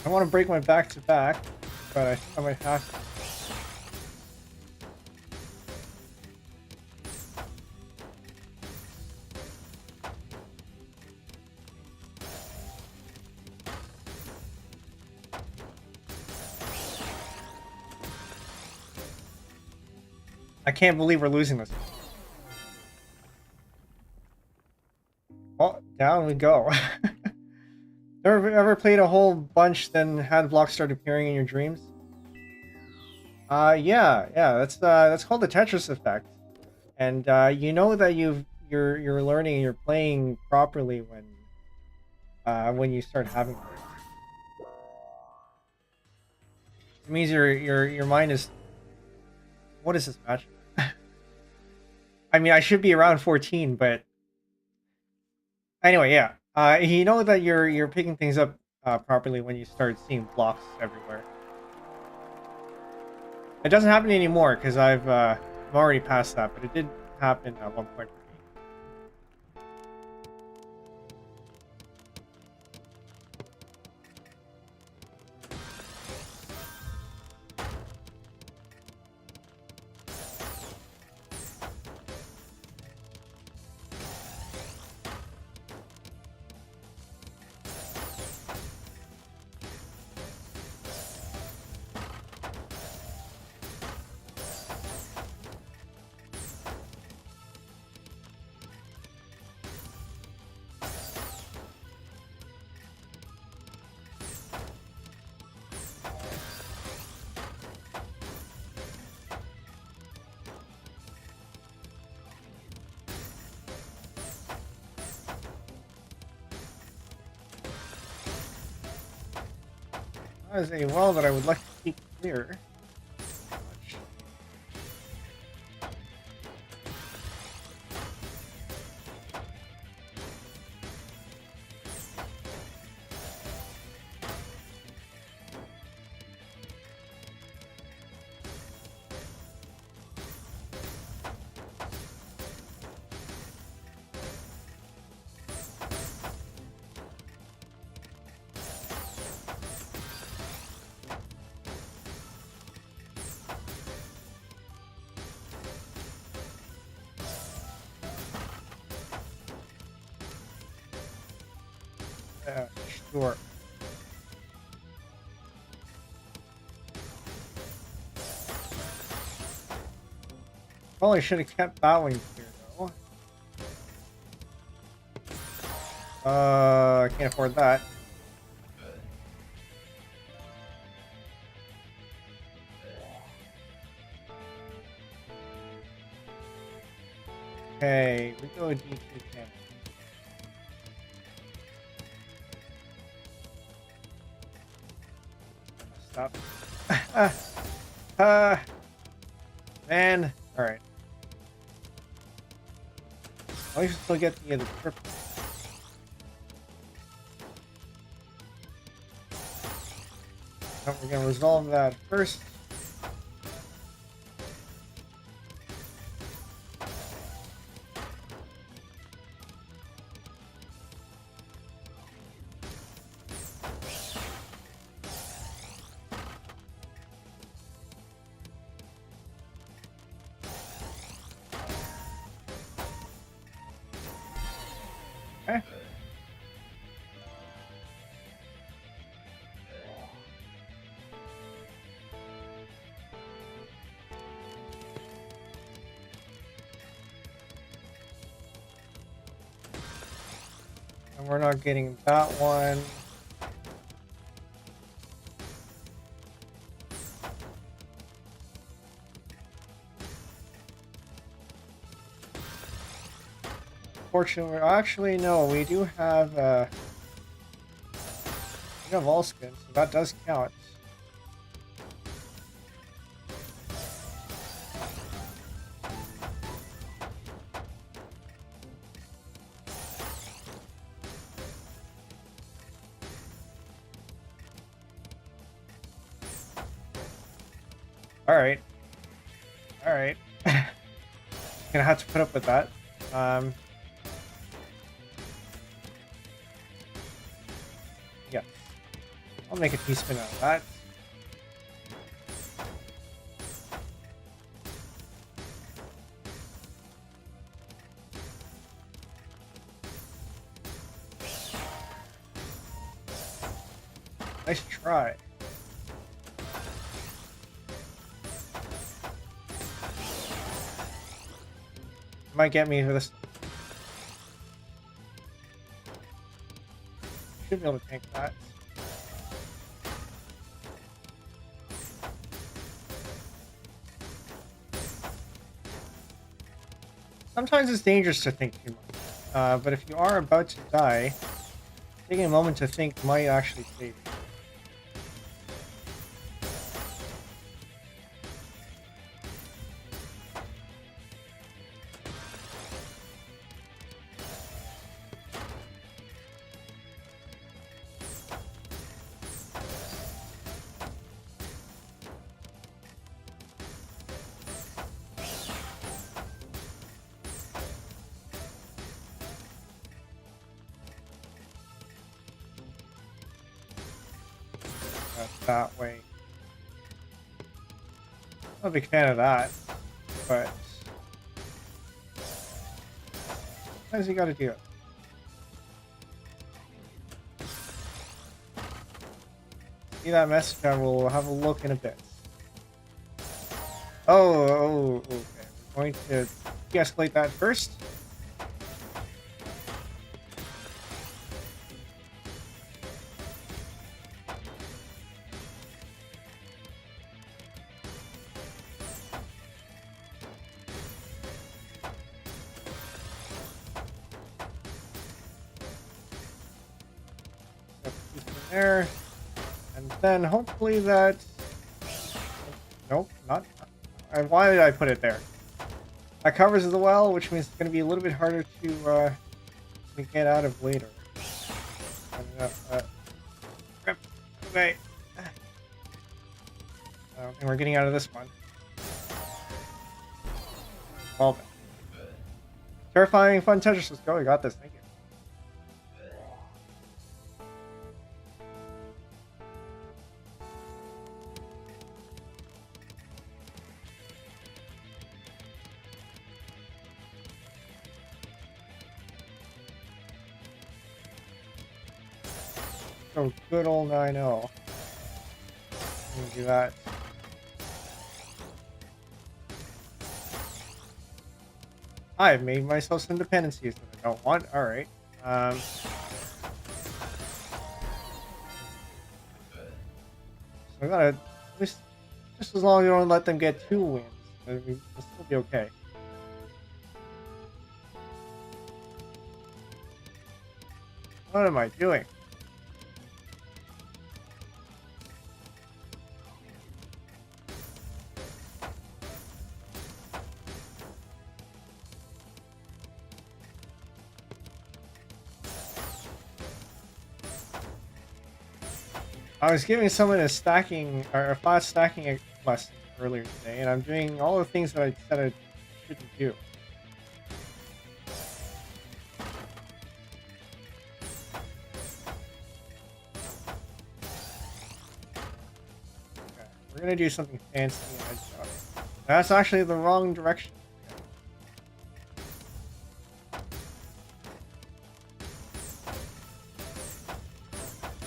I want to break my back-to-back, but I think I might have to. I can't believe we're losing this. Well, down we go. Ever played a whole bunch, then had blocks start appearing in your dreams? Yeah, that's called the Tetris effect, and you know that you're learning and you're playing properly when you start having them. It means your mind is. What is this match? I mean, I should be around 14, but anyway, yeah. You know that you're picking things up properly when you start seeing blocks everywhere. It doesn't happen anymore because I'm already past that, but it did happen at one point for me. That is a well that I would like to keep clear. Sure. Probably should have kept that one here though. I can't afford that. Okay, we go D2 cannon. Stop. Man. Alright. At least we still get the other triple. So we're gonna resolve that first. Okay. And we're not getting that one. Fortunately, actually, no, we do have all skins, so that does count. Alright. Alright. Gonna have to put up with that. Yeah. I'll make a teaspoon out of that. Nice try. Might get me for this. Should be able to tank that. Sometimes it's dangerous to think too much, but if you are about to die, taking a moment to think might actually save you. That way. I'm a big fan of that, but sometimes you gotta do it. See that message, and we'll have a look in a bit. Oh, okay. We're going to de-escalate that first. There, and then hopefully that. Nope, not. Why did I put it there? That covers the well, which means it's going to be a little bit harder to get out of later. Okay. I don't think we're getting out of this one. Well, terrifying, fun Tetris. Let's go. We got this. Thank you. Oh, good old 9-0. Do that. I've made myself some dependencies that I don't want. All right. So I gotta just as long as you don't let them get 2 wins, we'll still be okay. What am I doing? I was giving someone a stacking or a flat stacking lesson earlier today, and I'm doing all the things that I said I shouldn't do. Okay, we're gonna do something fancy. That's actually the wrong direction.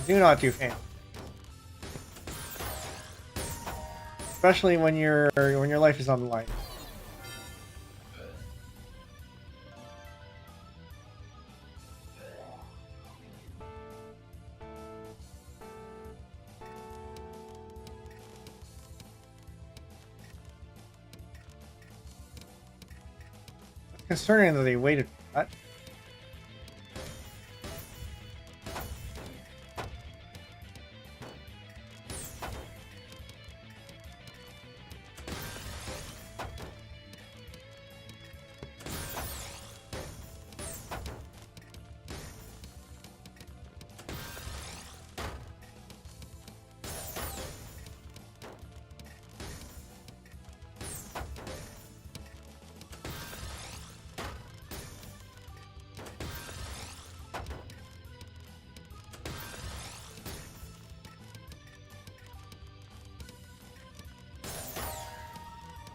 Do not do fancy. Especially when your life is on the line. It's concerning that they waited for that.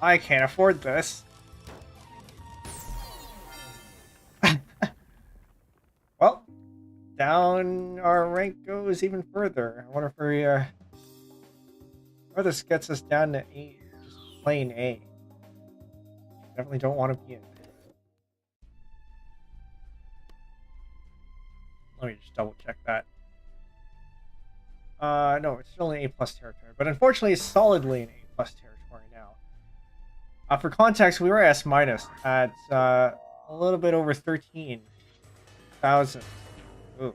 I can't afford this. Well, down our rank goes even further. I wonder if we or this gets us down to A, just plain A. Definitely don't want to be in. Let me just double check that. No, it's still in A+ territory, but unfortunately it's solidly in A+ territory now. For context, we were S- at a little bit over 13,000. Ooh.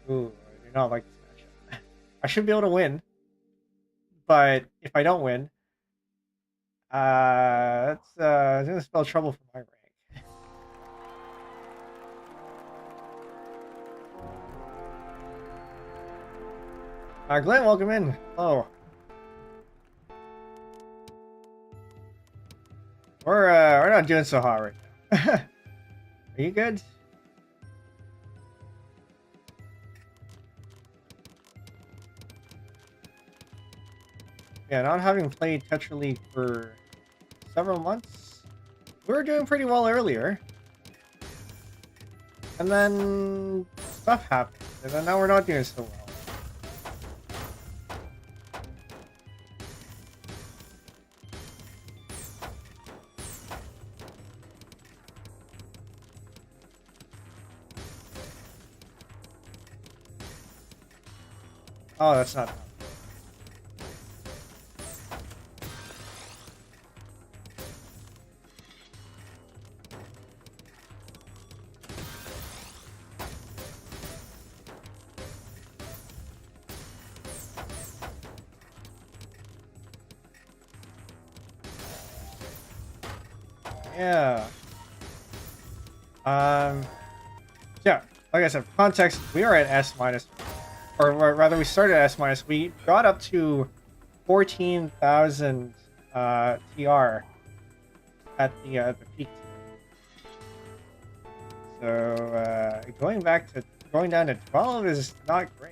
Ooh, I do not like this matchup. I should be able to win, but if I don't win, that's gonna spell trouble for my rank. Glenn, welcome in. Hello. We're not doing so hot right now. Are you good? Yeah, not having played Tetra League for several months, we were doing pretty well earlier. And then stuff happened, and then now we're not doing so well. Oh, that's not. Yeah. Yeah, like I said, for context, we are at S-, or rather we started at S-. We got up to 14,000 TR at the peak today. So going down to 12 is not great.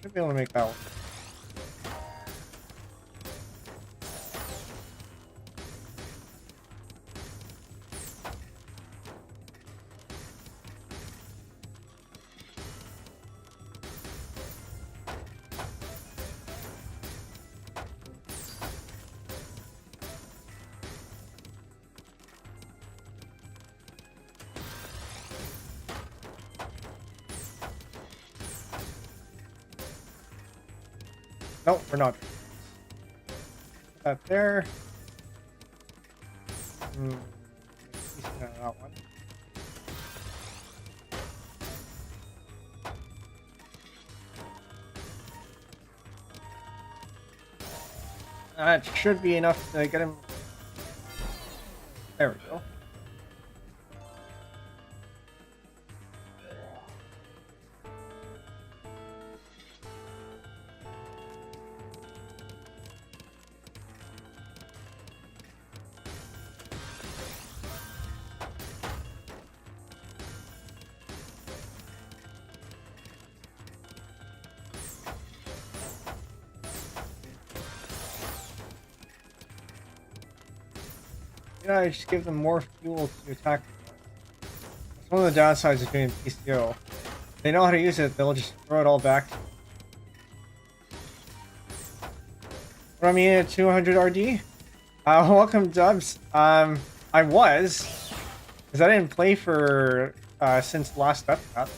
Should be able to make that one. Nope, we're not. Put that there. That one. That should be enough to get him. There we go. Yeah, I just give them more fuel to attack. That's one of the downsides of doing PCO. If they know how to use it, they'll just throw it all back. What I mean at 200 RD? Welcome, Dubs. I was, because I didn't play for since last update.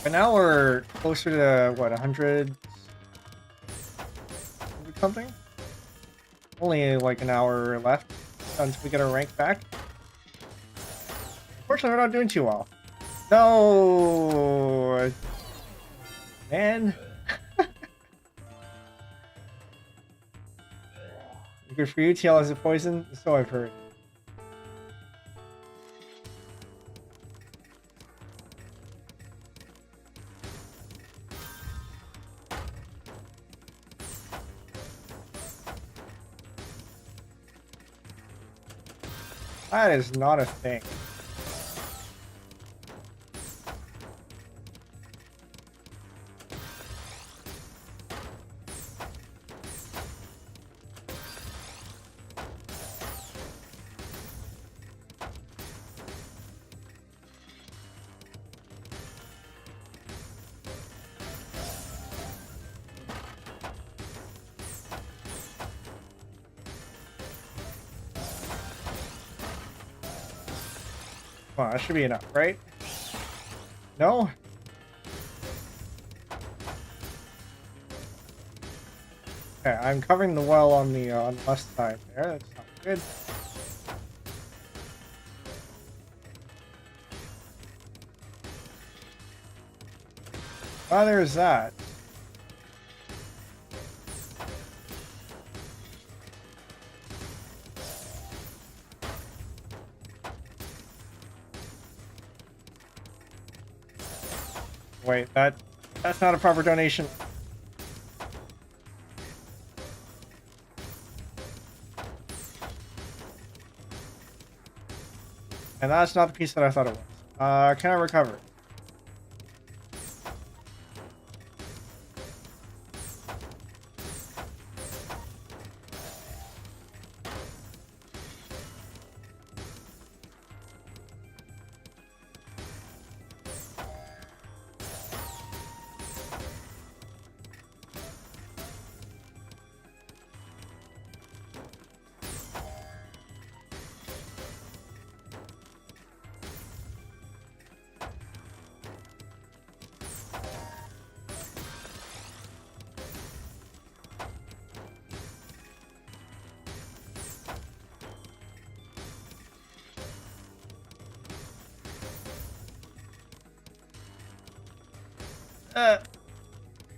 But now we're closer to, what, 100 something? Only like an hour left until we get our rank back. Unfortunately, we're not doing too well. No! Man. Good for you, TL as a poison? So I've heard. That is not a thing. Come on, that should be enough, right? No? Okay, I'm covering the well on the left side there. That's not good. Ah, there's that. Wait, that's not a proper donation. And that's not the piece that I thought it was. Can I recover?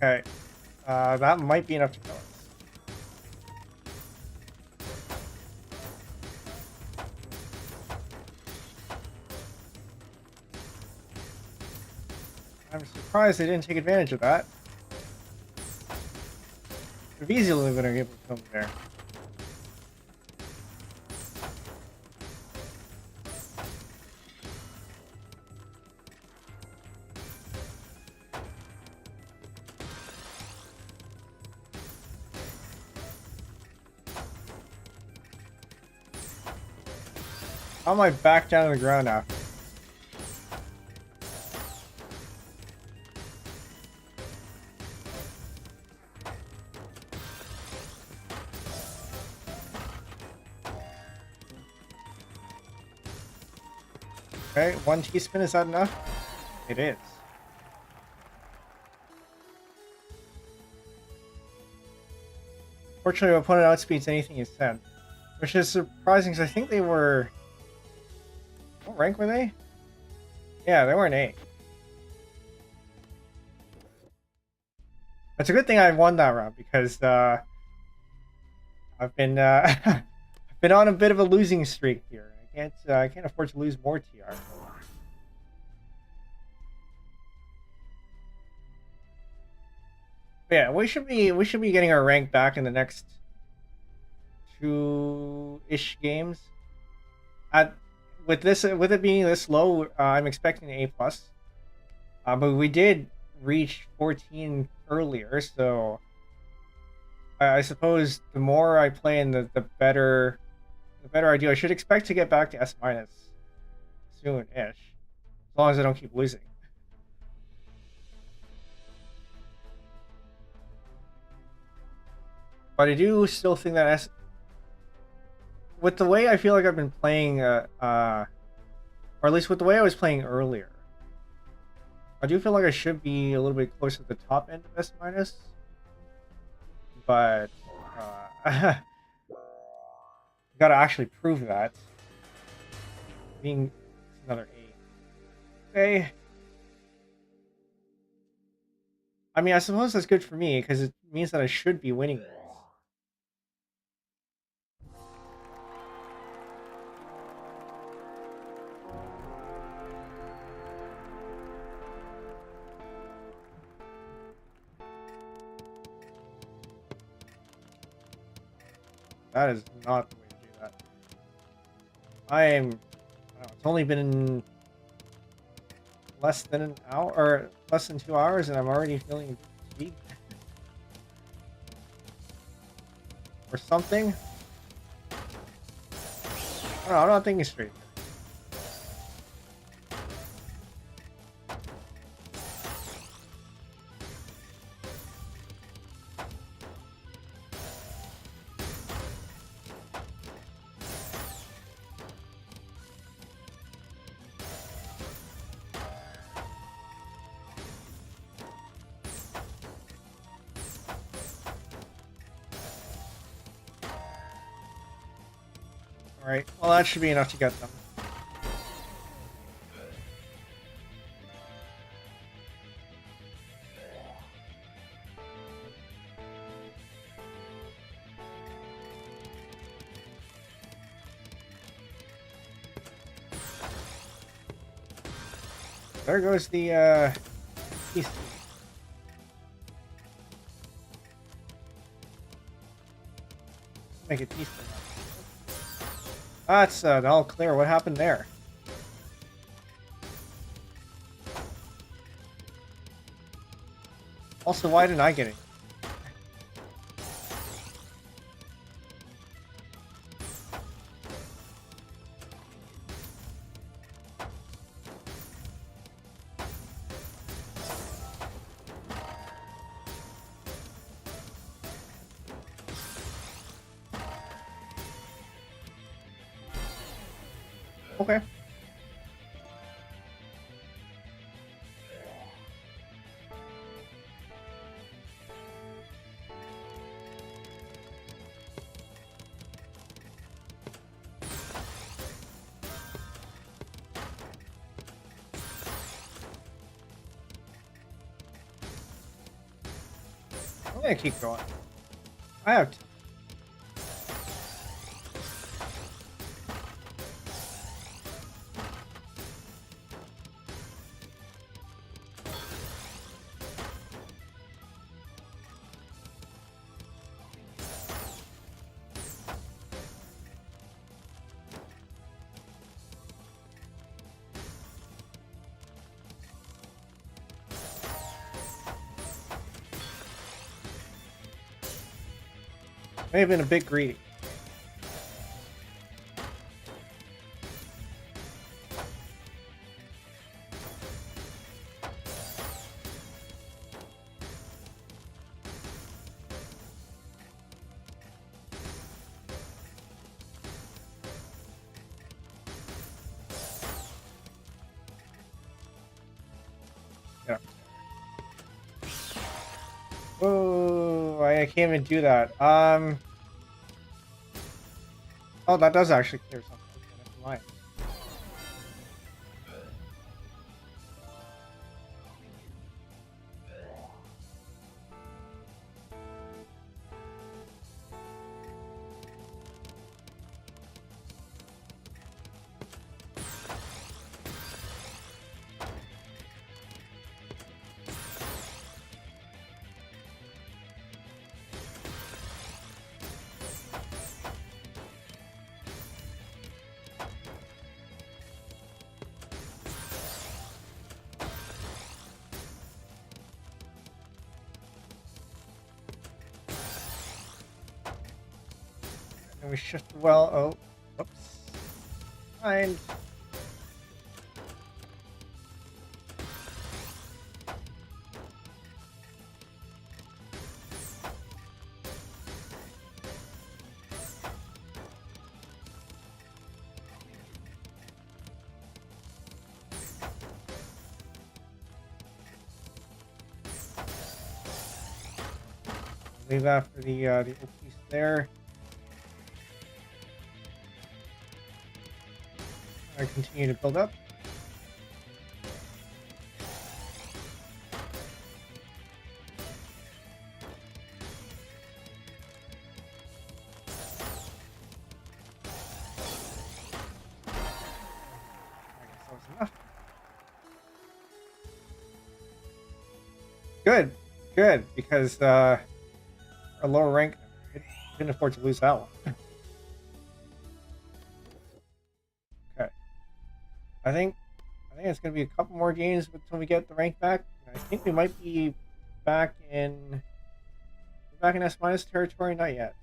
Okay. That might be enough to kill us. I'm surprised they didn't take advantage of that. They've easily been able to come there. How am I back down to the ground now? Okay, 1 teaspoon, is that enough? It is. Fortunately, my opponent outspeeds anything he said, which is surprising because I think they were... What rank were they? Yeah, they were an A. It's a good thing I won that round because I've been I've been on a bit of a losing streak here. I can't afford to lose more TR. But yeah, we should be getting our rank back in the next 2-ish games. With it being this low, I'm expecting an A+. But we did reach 14 earlier, so I suppose the more I play and the better I do. I should expect to get back to S- soon-ish, as long as I don't keep losing. But I do still think that with the way I feel like I've been playing, or at least with the way I was playing earlier, I do feel like I should be a little bit closer to the top end of S-, but gotta actually prove that. Being another 8. Okay. I mean, I suppose that's good for me because it means that I should be winning this. That is not the way to do that. I don't know, it's only been less than an hour, or less than 2 hours, and I'm already feeling fatigued. Or something. I don't know, I'm not thinking straight. Alright, well that should be enough to get them. There goes the piece. Make it peaceful. That's all clear. What happened there? Also, why didn't I get it? Okay. I'm gonna keep going. I have to. May have been a bit greedy. Oh, I can't even do that. Oh, that does actually clear something. Okay, never mind. And we shift well. Oh, whoops. Fine. Leave that for the old piece there. I continue to build up. I guess that was enough. Good, good, because our lower rank couldn't afford to lose that one. Okay, I think it's gonna be a couple more games until we get the rank back. I think we might be back in S minus territory. Not yet.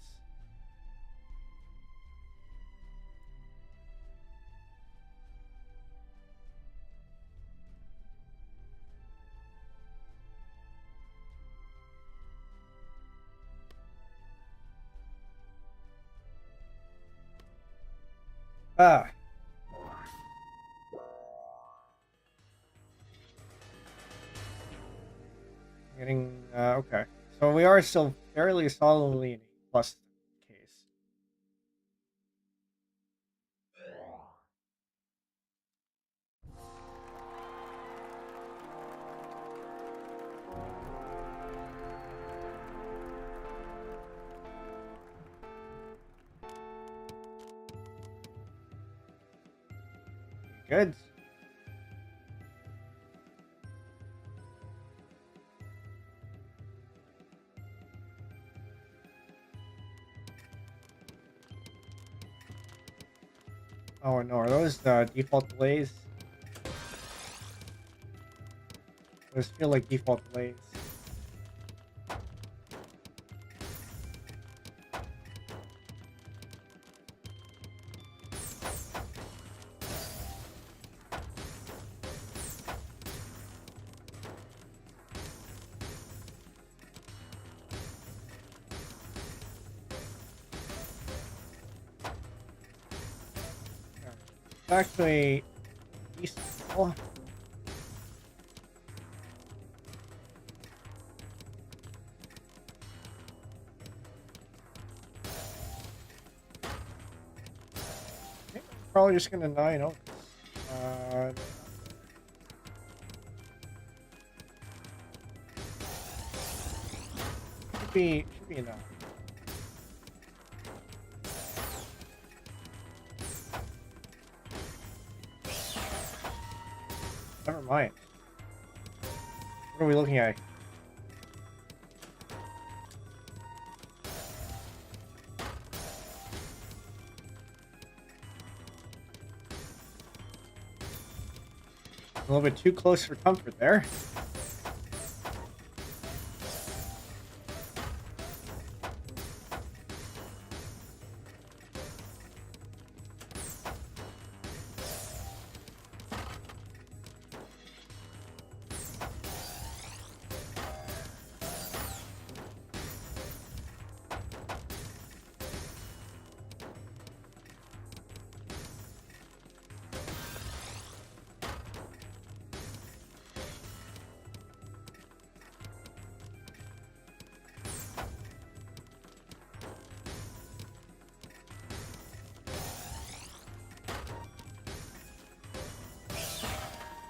Ah, getting okay. So we are still fairly solidly in a plus case. Good. Oh no, are those default delays? Those feel like default delays. Back to a decent level. Probably just gonna 9-0. Should be enough. Never mind. What are we looking at? A little bit too close for comfort there.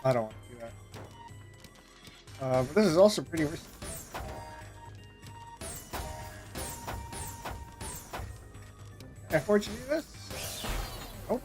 I don't want to do that. But this is also pretty risky. Can I afford to do this? Nope.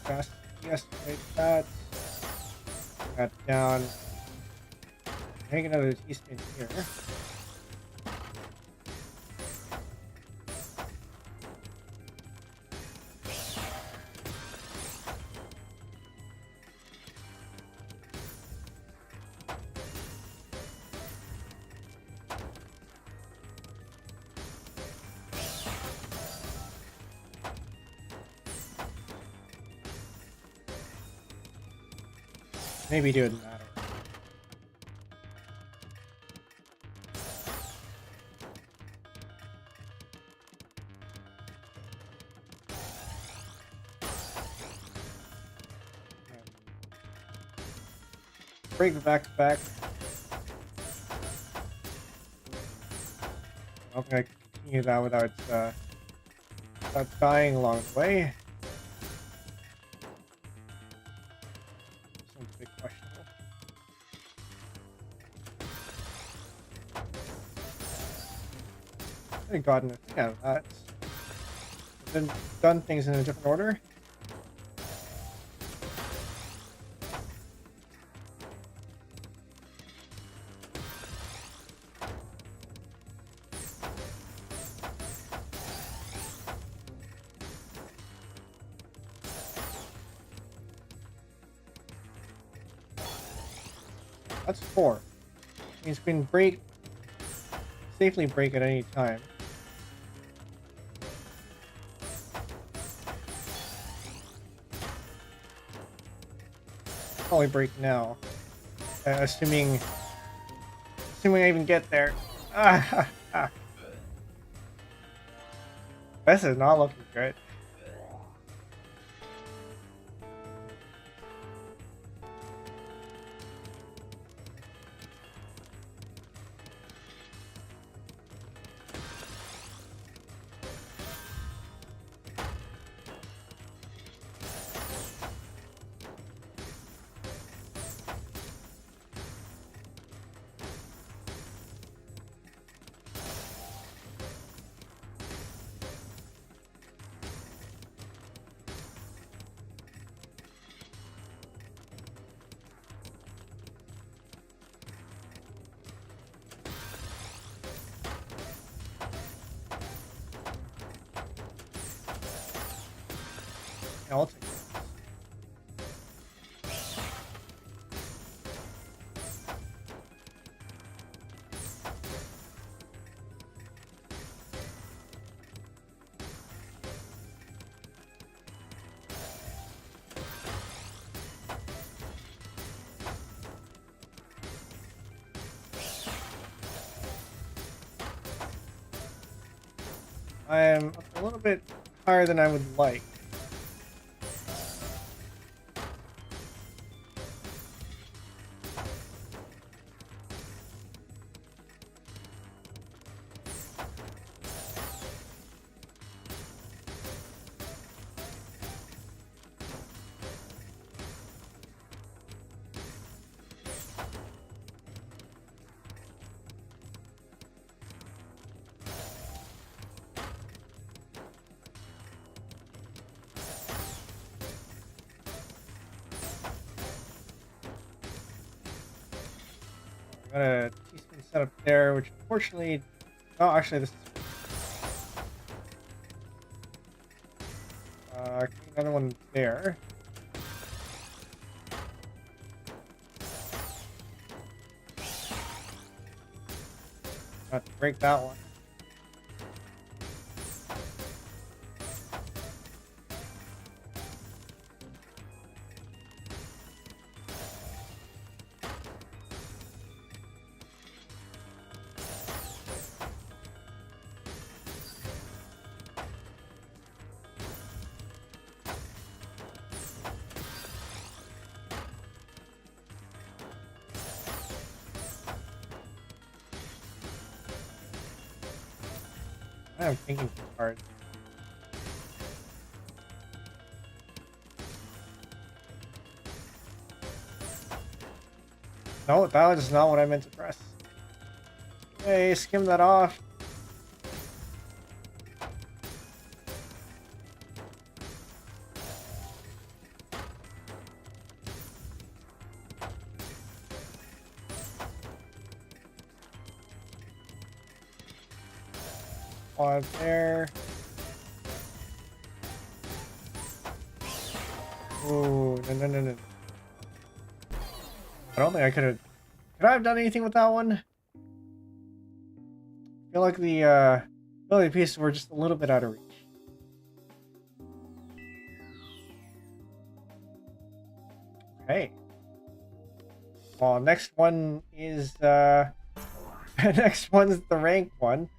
Fast, yes, take that. That down. Make another teaspoon here. Maybe do it in that order. Break the back to back. I'm not gonna continue that without dying along the way. Seems a bit questionable. I could have gotten a thing out of that. I've been done things in a different order. That's 4. Means we can safely break at any time. Probably break now, assuming I even get there. This is not looking good. I'll take it. I am up a little bit higher than I would like. Got a teaspoon set up there, which unfortunately... Oh, actually, this is... another one there. Not to break that one. I'm thinking too hard. No, that was not what I meant to press. Hey, skim that off. On there. Oh, no. I don't think I could I have done anything with that one? I feel like the ability pieces were just a little bit out of reach. Okay. Well, next one is next one's the rank one.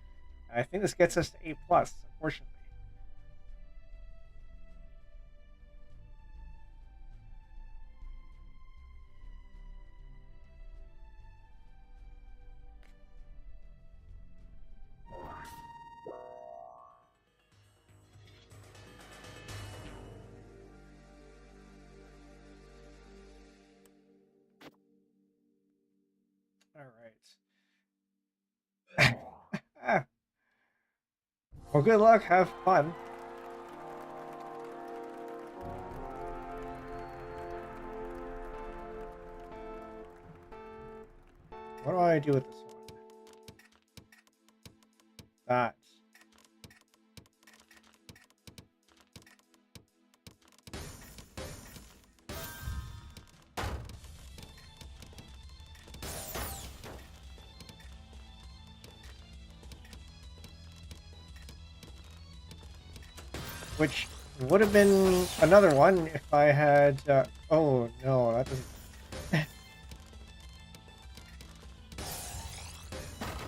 I think this gets us to A+, unfortunately. Alright. Well, good luck, have fun. What do I do with this one? That. Which would have been another one if I had, oh no, that doesn't...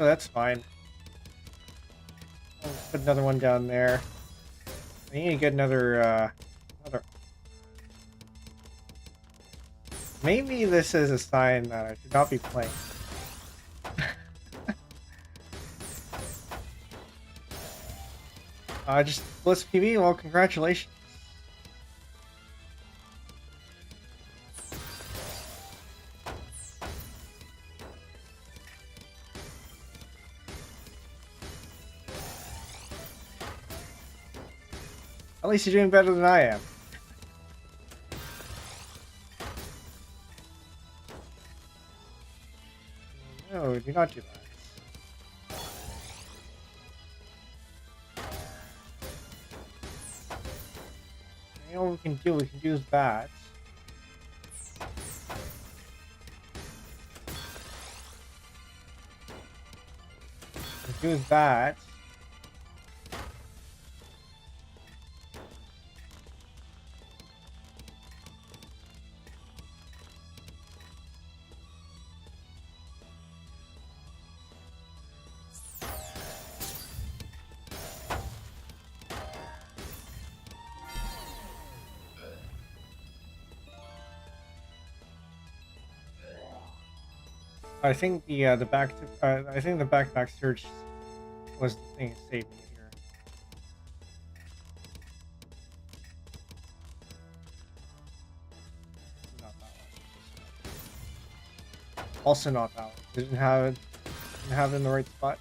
Oh, that's fine. I'll put another one down there. I need to get another. Maybe this is a sign that I should not be playing. Just Bliss PB, well, congratulations. At least you're doing better than I am. No, do not do that. You know what we can do that. We can do that. I think the back to I think the backpack search was the thing that saved me here. Not that one. Also not that one. Didn't have it in the right spot.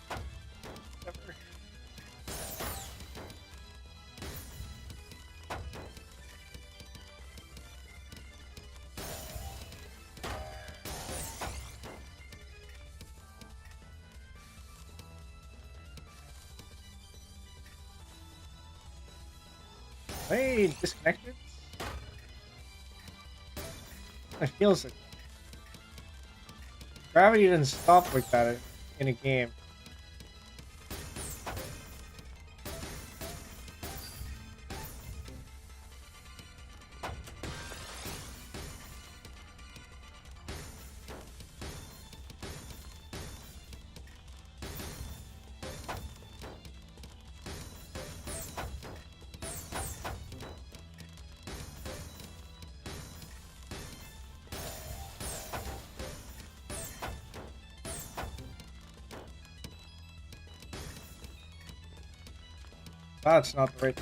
Ever. Hey, disconnected? It feels like gravity didn't stop like that in a game. That's not the right.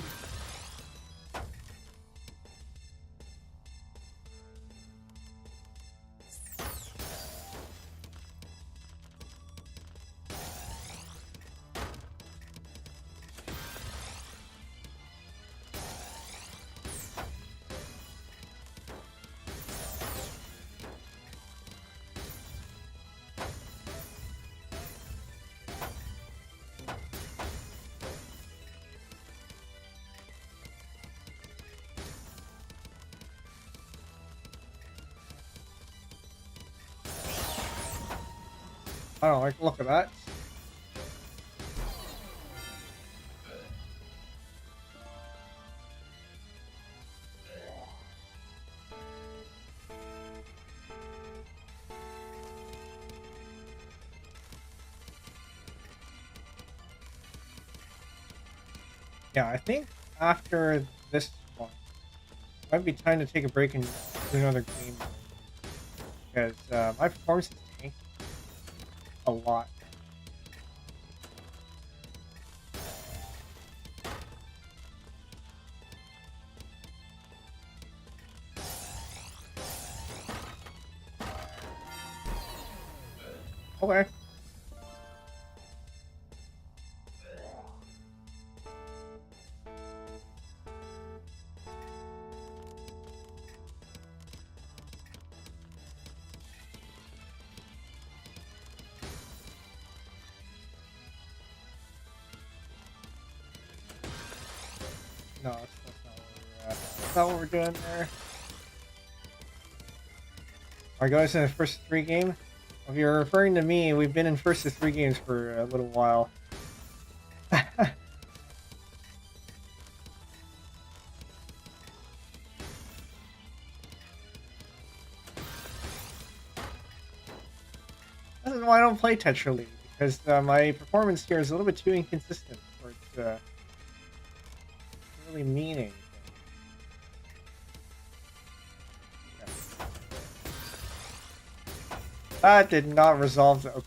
I don't like the look of that. Yeah, I think after this one, it might be time to take a break and do another game because my performance is tanked a lot. Okay. No, that's not what we're doing there. Alright guys, in the first 3 games. If you're referring to me, we've been in first to 3 games for a little while. This is why I don't play Tetra League, because my performance here is a little bit too inconsistent for it to really mean anything. Yeah. That did not resolve the... Okay.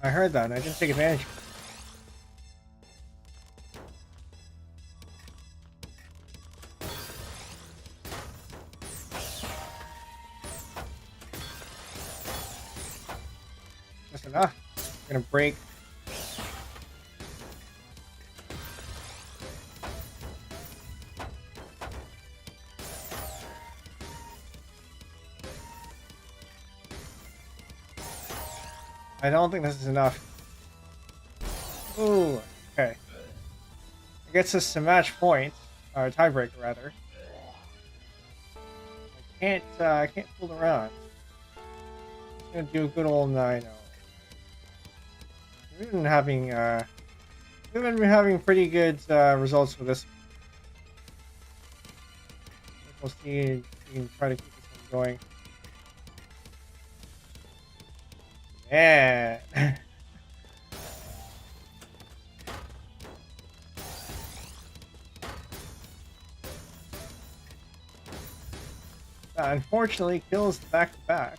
I heard that and I didn't take advantage of it. That's enough. I'm gonna break. I don't think this is enough. Ooh, okay. It gets us to match point, or tiebreaker rather. I can't fool around. I'm gonna do a good old 9-0. We've been having pretty good results with this. We'll see if we can try to keep this one going. Yeah. Unfortunately, kills back to back.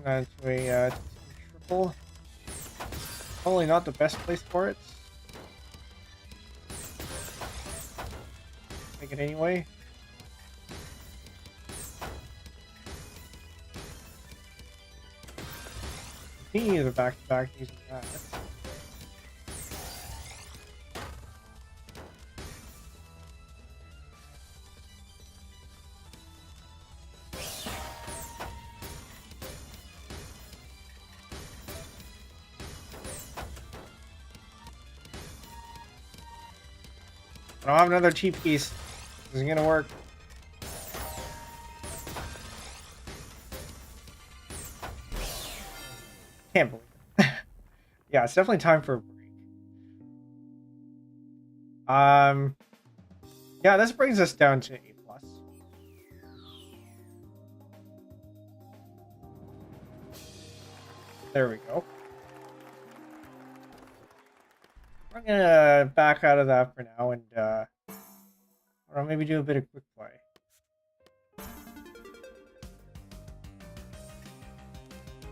And to a triple. Probably not the best place for it. Take it anyway. Continue the back-to-back using that. I don't have another cheap piece. This isn't gonna work. Can't believe it. Yeah, it's definitely time for a break. Yeah, this brings us down to A+. There we go. I'm gonna back out of that for now and or maybe do a bit of quick play.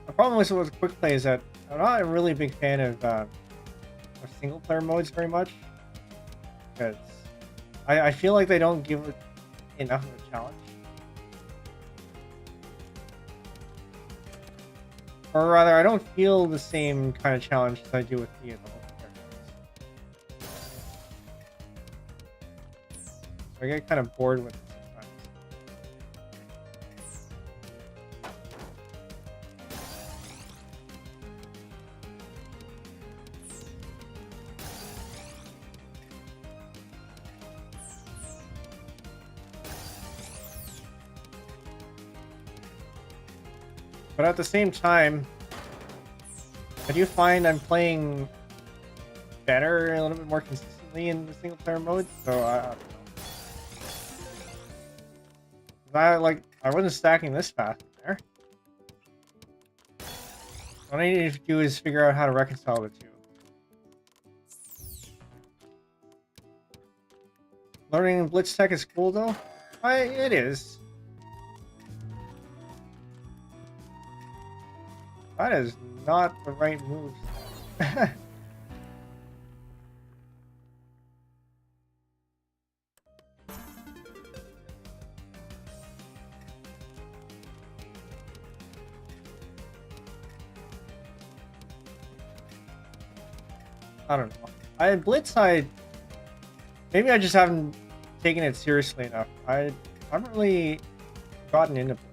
The problem with quick play is that I'm not a really big fan of single player modes very much, because I feel like they don't give it enough of a challenge. Or rather, I don't feel the same kind of challenge as I do with the multiplayer modes. So I get kind of bored with it sometimes. But at the same time, I do find I'm playing better, a little bit more consistently in the single player mode, so I don't know. I wasn't stacking this fast there. What I need to do is figure out how to reconcile the two. Learning Blitz Tech is cool though? It is. That is not the right move. I don't know. Blitz, maybe I just haven't taken it seriously enough. I haven't really gotten into Blitz.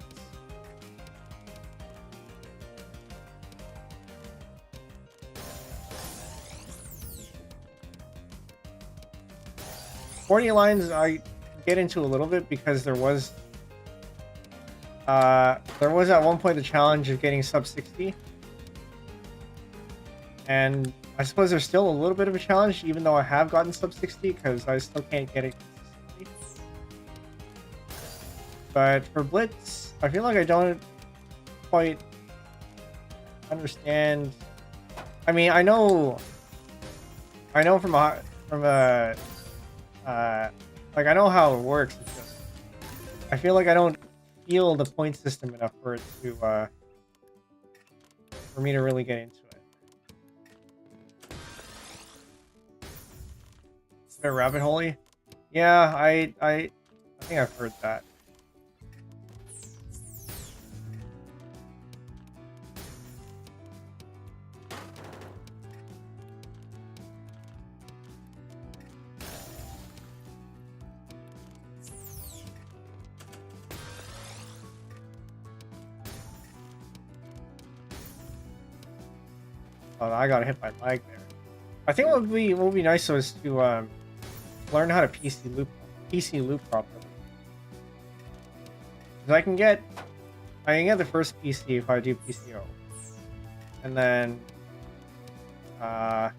Forty lines I get into a little bit because there was at one point the challenge of getting sub 60, and I suppose there's still a little bit of a challenge even though I have gotten sub 60 because I still can't get it consistently. But for Blitz, I feel like I don't quite understand. I mean, I know from a like I know how it works. It's just I feel like I don't feel the point system enough for it to for me to really get into it. Is it a rabbit hole-y? Yeah, I think I've heard that. Oh, I got hit by lag there. I think what would be nice though is to learn how to PC loop properly. Because I can get the first PC if I do PCO, and then half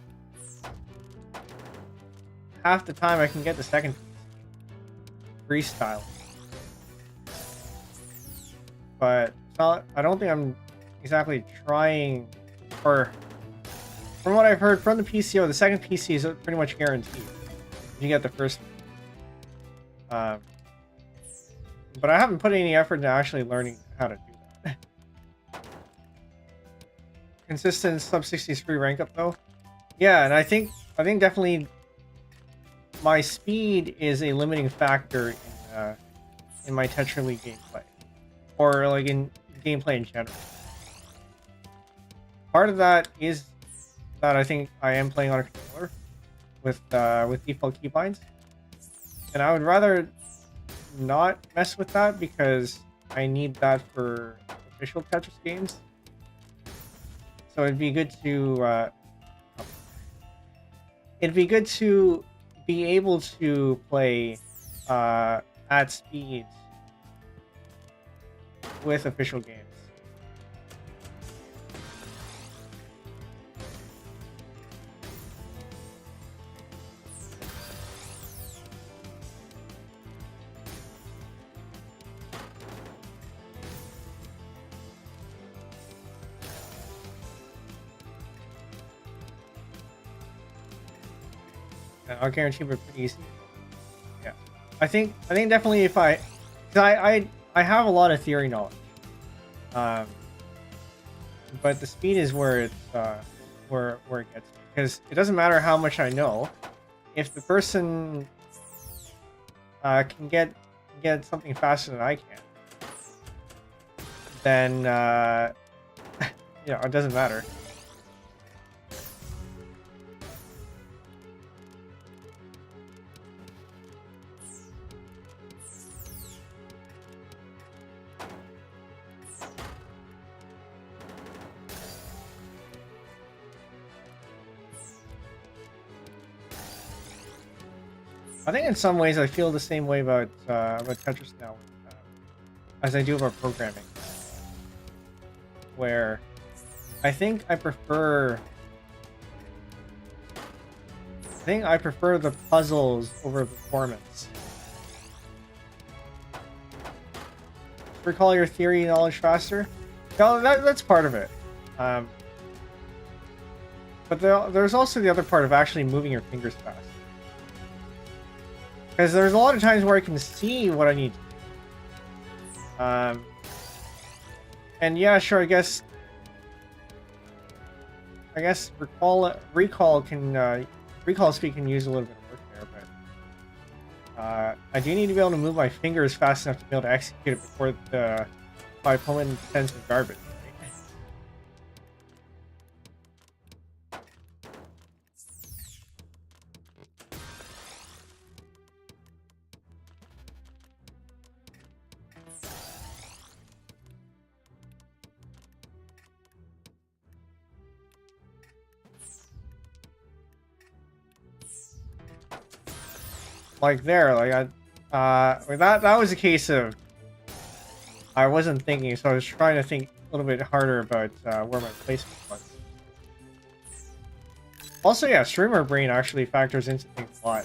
the time I can get the second PC freestyle. But it's not, I don't think I'm exactly trying, or from what I've heard from the PCO, the second PC is pretty much guaranteed. You get the first. But I haven't put any effort into actually learning how to do that. Consistent sub 60s free rank up though. Yeah, and I think definitely my speed is a limiting factor in my Tetra League gameplay, or like in gameplay in general. Part of that is that I think I am playing on a controller with default keybinds, and I would rather not mess with that because I need that for official Tetris games. So it'd be good to be able to play at speed with official games. I'll guarantee we're pretty easy. Yeah, I think definitely if I have a lot of theory knowledge, but the speed is where it's where it gets me, because it doesn't matter how much I know if the person can get something faster than I can, then you know, it doesn't matter. I think in some ways I feel the same way about Tetris now, as I do about programming, where I think I prefer the puzzles over performance. Recall your theory knowledge faster? No, that's part of it. But there's also the other part of actually moving your fingers fast. Because there's a lot of times where I can see what I need to do. And yeah, sure, I guess recall speed can use a little bit of work there, but I do need to be able to move my fingers fast enough to be able to execute it before my opponent sends me garbage. Like there, like that was a case of I wasn't thinking, so I was trying to think a little bit harder about where my placement was. Also, yeah, streamer brain actually factors into things a lot.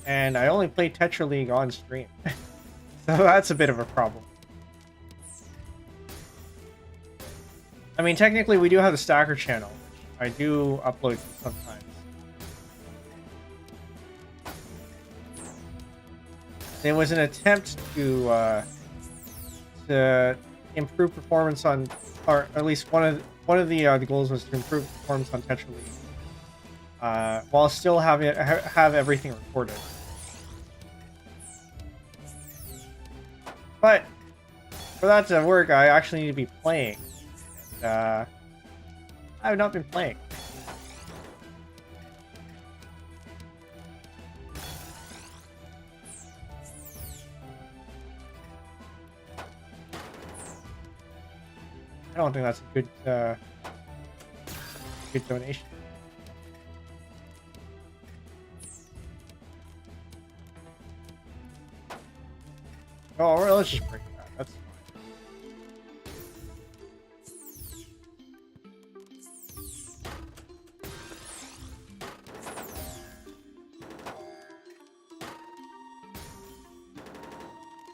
And I only play Tetra League on stream, so that's a bit of a problem. I mean, technically, we do have the Stacker channel, which I do upload to sometimes. It was an attempt to improve performance on, or at least one of the goals was to improve performance on Tetra League, while still have everything recorded. But for that to work, I actually need to be playing. And, I have not been playing. I don't think that's a good donation. Oh, well, let's just break that. That's fine.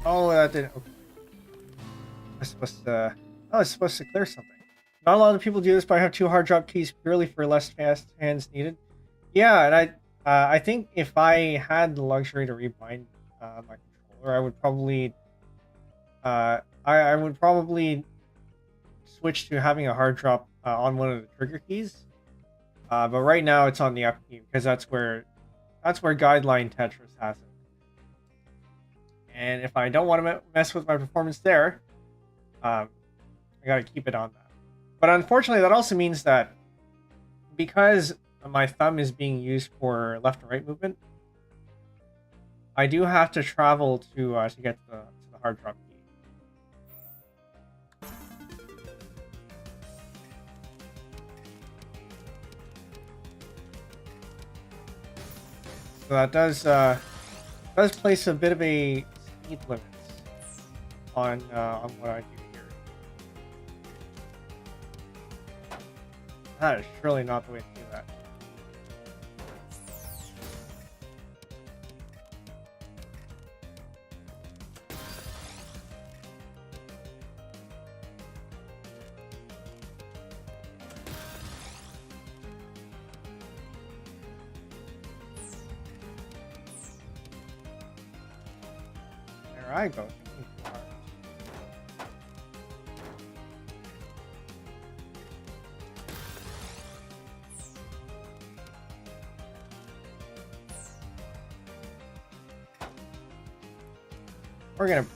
Oh, that didn't. Okay. I was supposed to clear something. Not a lot of people do this, but I have 2 hard drop keys purely for less fast hands needed. Yeah, and I think if I had the luxury to rebind my controller, I would probably I would probably switch to having a hard drop on one of the trigger keys. But right now it's on the up key because that's where guideline Tetris has it. And if I don't want to mess with my performance there, I gotta keep it on that. But unfortunately, that also means that because my thumb is being used for left and right movement, I do have to travel to get to the hard drop key. So that does place a bit of a speed limit on what I do here. That is surely not the way to do that. There I go. We're gonna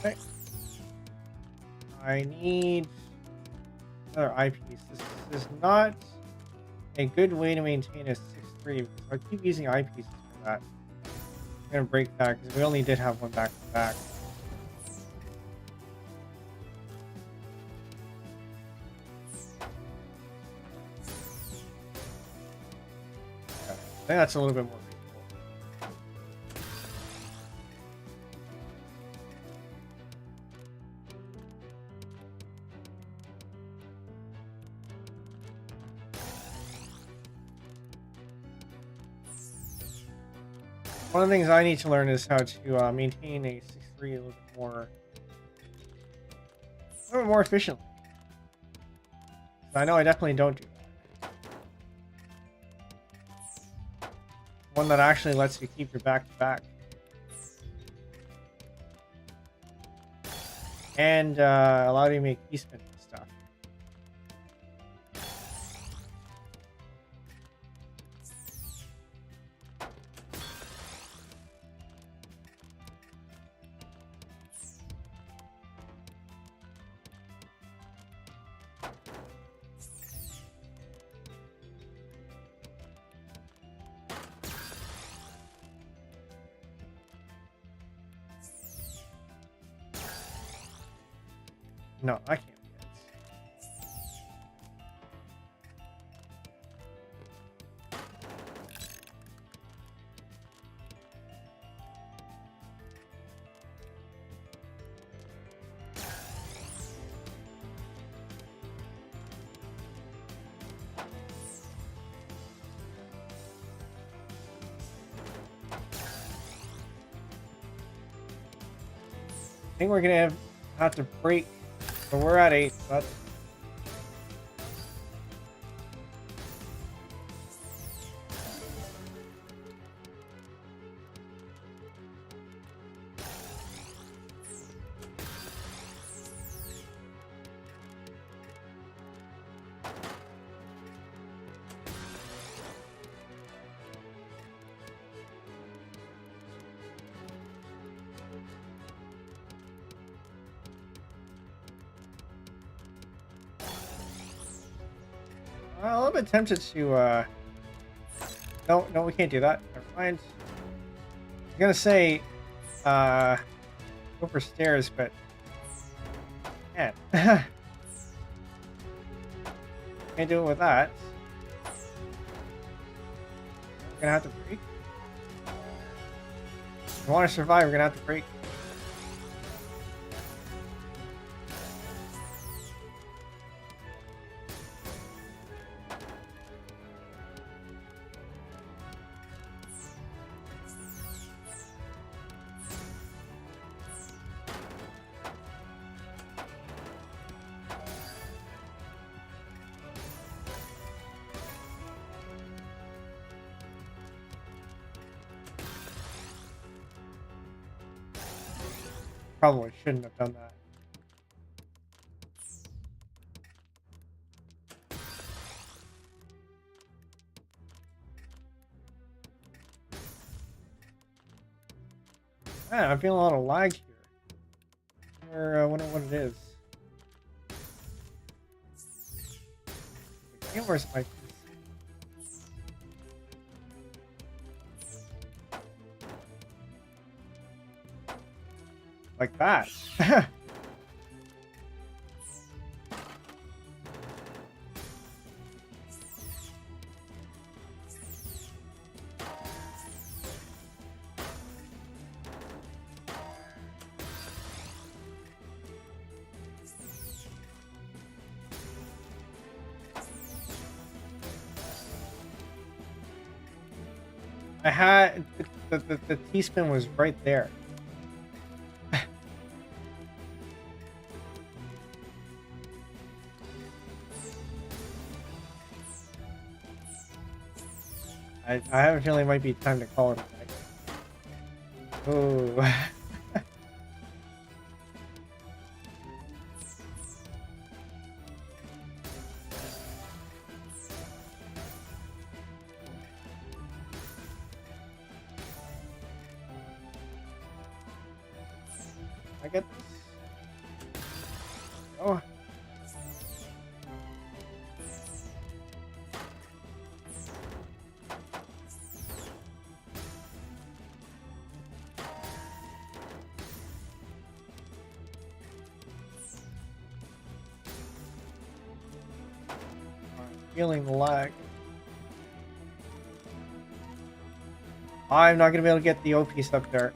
okay. I need another eyepiece. This is not a good way to maintain a 6-3 because I keep using eyepieces for that. I'm gonna break that because we only did have one back to back. Okay. I think that's a little bit more reasonable. One of the things I need to learn is how to maintain a 6-3 a little bit more efficiently. I know I definitely don't do that. One that actually lets you keep your back to back. And allow you to make key spin and stuff. No, I can't be it. I think we're gonna have to break. But we're at 8. So that's a little bit tempted to no, we can't do that. Never mind. I'm gonna say go for stairs, but can't. Can't do it with that. We're gonna have to break. If we want to survive, we're gonna have to break. Probably shouldn't have done that. Man, I'm feeling a lot of lag here. I wonder what it is. Where's my... Like that. I had the T-spin was right there. I have a feeling it might be time to call it a night. Oh. I get this. Oh. Feeling the lag. I'm not gonna be able to get the O piece up there.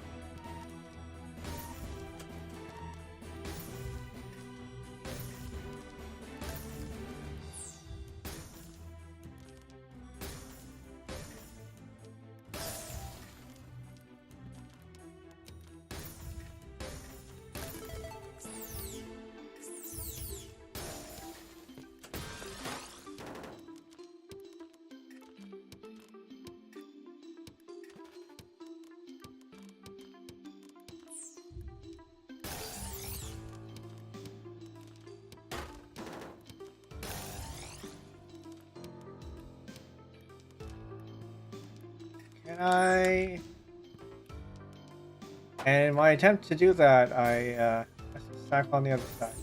And in my attempt to do that, I stack on the other side.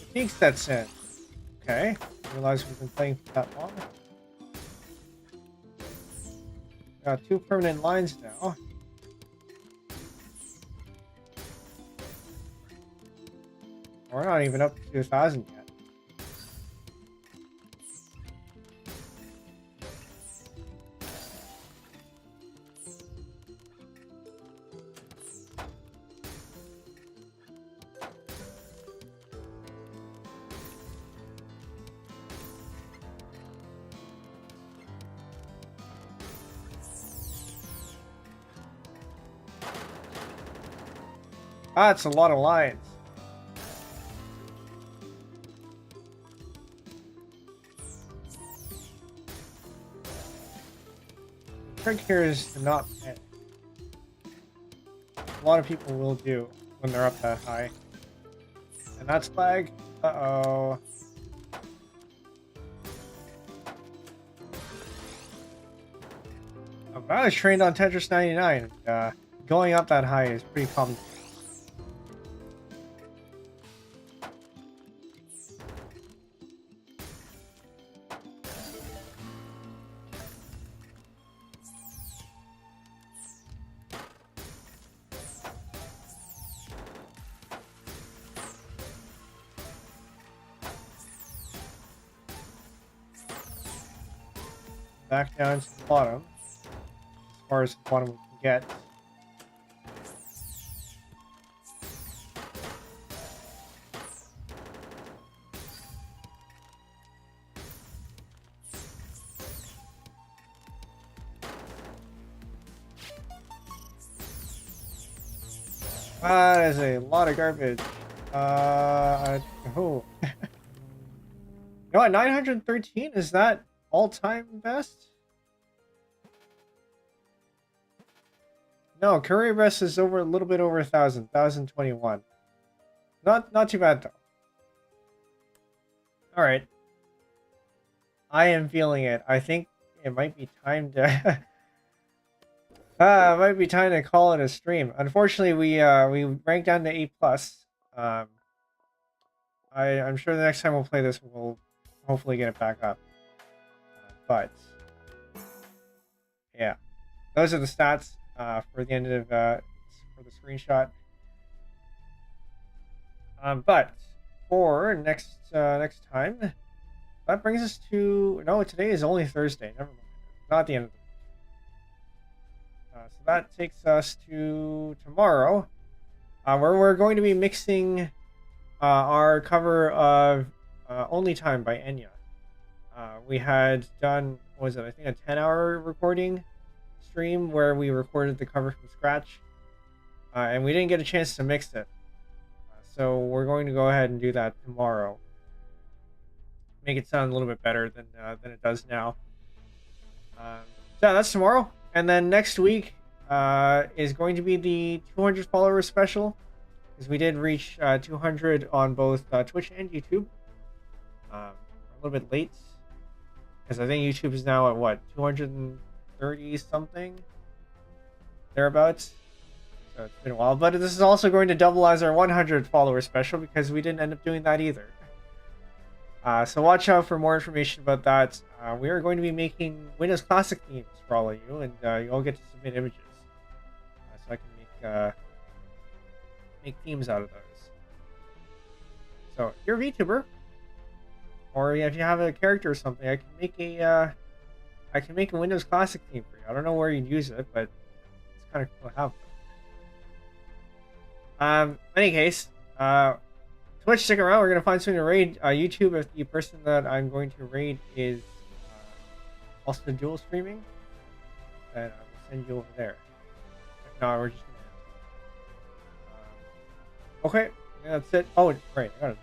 The peak sets in. Okay, I realize we've been playing for that long. Got 2 permanent lines now. We're not even up to 1,000 yet. That's a lot of lines. The trick here is to not panic. A lot of people will do when they're up that high. And that's lag. Uh-oh. I was trained on Tetris 99. Going up that high is pretty common. Back down to the bottom, as far as the bottom we can get. That is a lot of garbage. Oh. You know what, 913, is that all-time best? No, career best is over a little bit over 1,000, 1,021. Not too bad though. All right. I am feeling it. I think it might be time to might be time to call it a stream. Unfortunately, we ranked down to A+. I'm sure the next time we'll play this, we'll hopefully get it back up. But yeah, those are the stats for the end of for the screenshot. But for next time, that brings us to today is only Thursday. Never mind, not the end of the week. So that takes us to tomorrow, where we're going to be mixing our cover of Only Time by Enya. We had done, what was it, I think a 10-hour recording stream where we recorded the cover from scratch, and we didn't get a chance to mix it. So we're going to go ahead and do that tomorrow. Make it sound a little bit better than it does now. So yeah, that's tomorrow. And then next week is going to be the 200 followers special, because we did reach 200 on both Twitch and YouTube. A little bit late, because I think YouTube is now at what, 230 something thereabouts. So it's been a while, but this is also going to double as our 100 follower special, because we didn't end up doing that either. So watch out for more information about that. We are going to be making Windows Classic themes for all of you, and you all get to submit images, so I can make themes out of those. So if you're a VTuber, or if you have a character or something, I can make a Windows Classic theme for you. I don't know where you'd use it, but it's kind of cool to have. In any case, Twitch, stick around. We're gonna find something to raid. YouTube, if the person that I'm going to raid is also dual streaming, then I will send you over there. If not, we're just gonna. Okay, that's it. Oh, right. I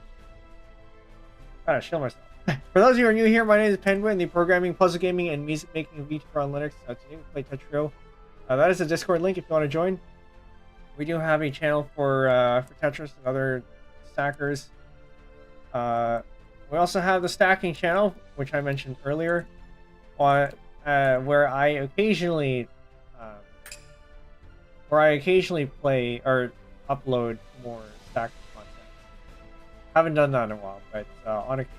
gotta show myself. For those of you who are new here, my name is Penbu, and the programming, puzzle gaming, and music making VTuber on Linux. Today we play tetrio. That is a Discord link if you want to join. We do have a channel for Tetris and other stackers. We also have the stacking channel, which I mentioned earlier, where I occasionally play or upload more stacking content. Haven't done that in a while, but on occasion.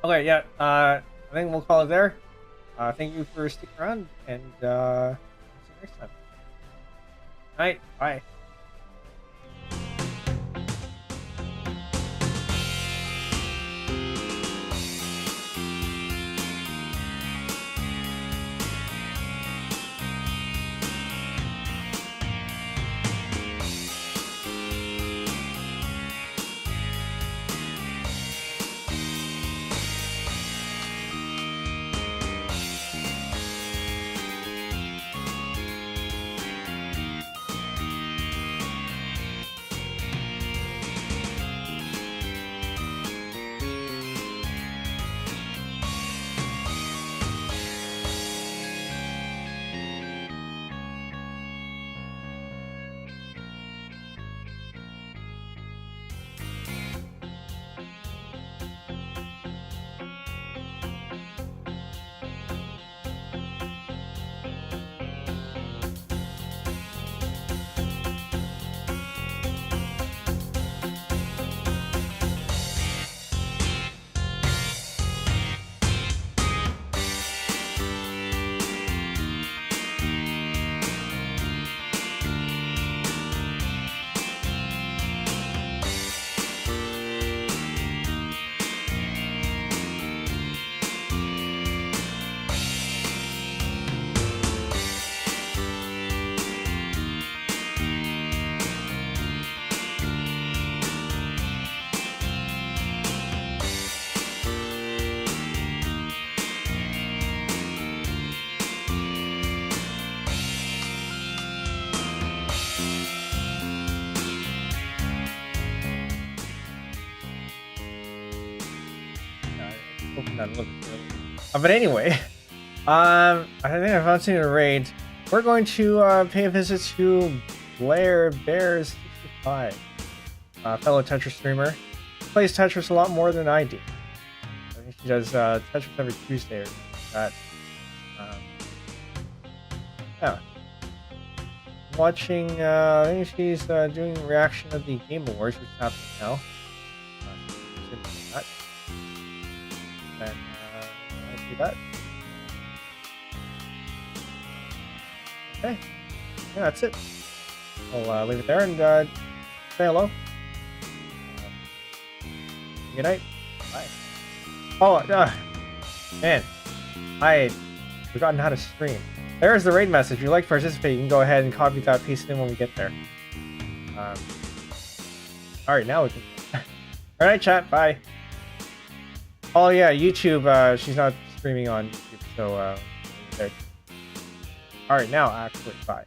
Okay, yeah. I think we'll call it there. Thank you for sticking around, and see you next time. All right, bye. Open that a little bit early. But anyway, I think I found something to raid. We're going to pay a visit to Blair Bears 65, fellow Tetris streamer. Plays Tetris a lot more than I do. I think she does Tetris every Tuesday or something like that. Yeah. Watching, I think she's doing a reaction of the Game Awards, which is happening now. That. And I see that. Okay. Yeah, that's it. I'll leave it there and say hello. Good night. Bye. Oh, man. I had forgotten how to stream. There's the raid message. If you'd like to participate, you can go ahead and copy that, paste it in when we get there. Alright, now we can... Alright, chat. Bye. Oh, yeah, YouTube. She's not streaming on YouTube, so... there. Alright, now, actually, bye.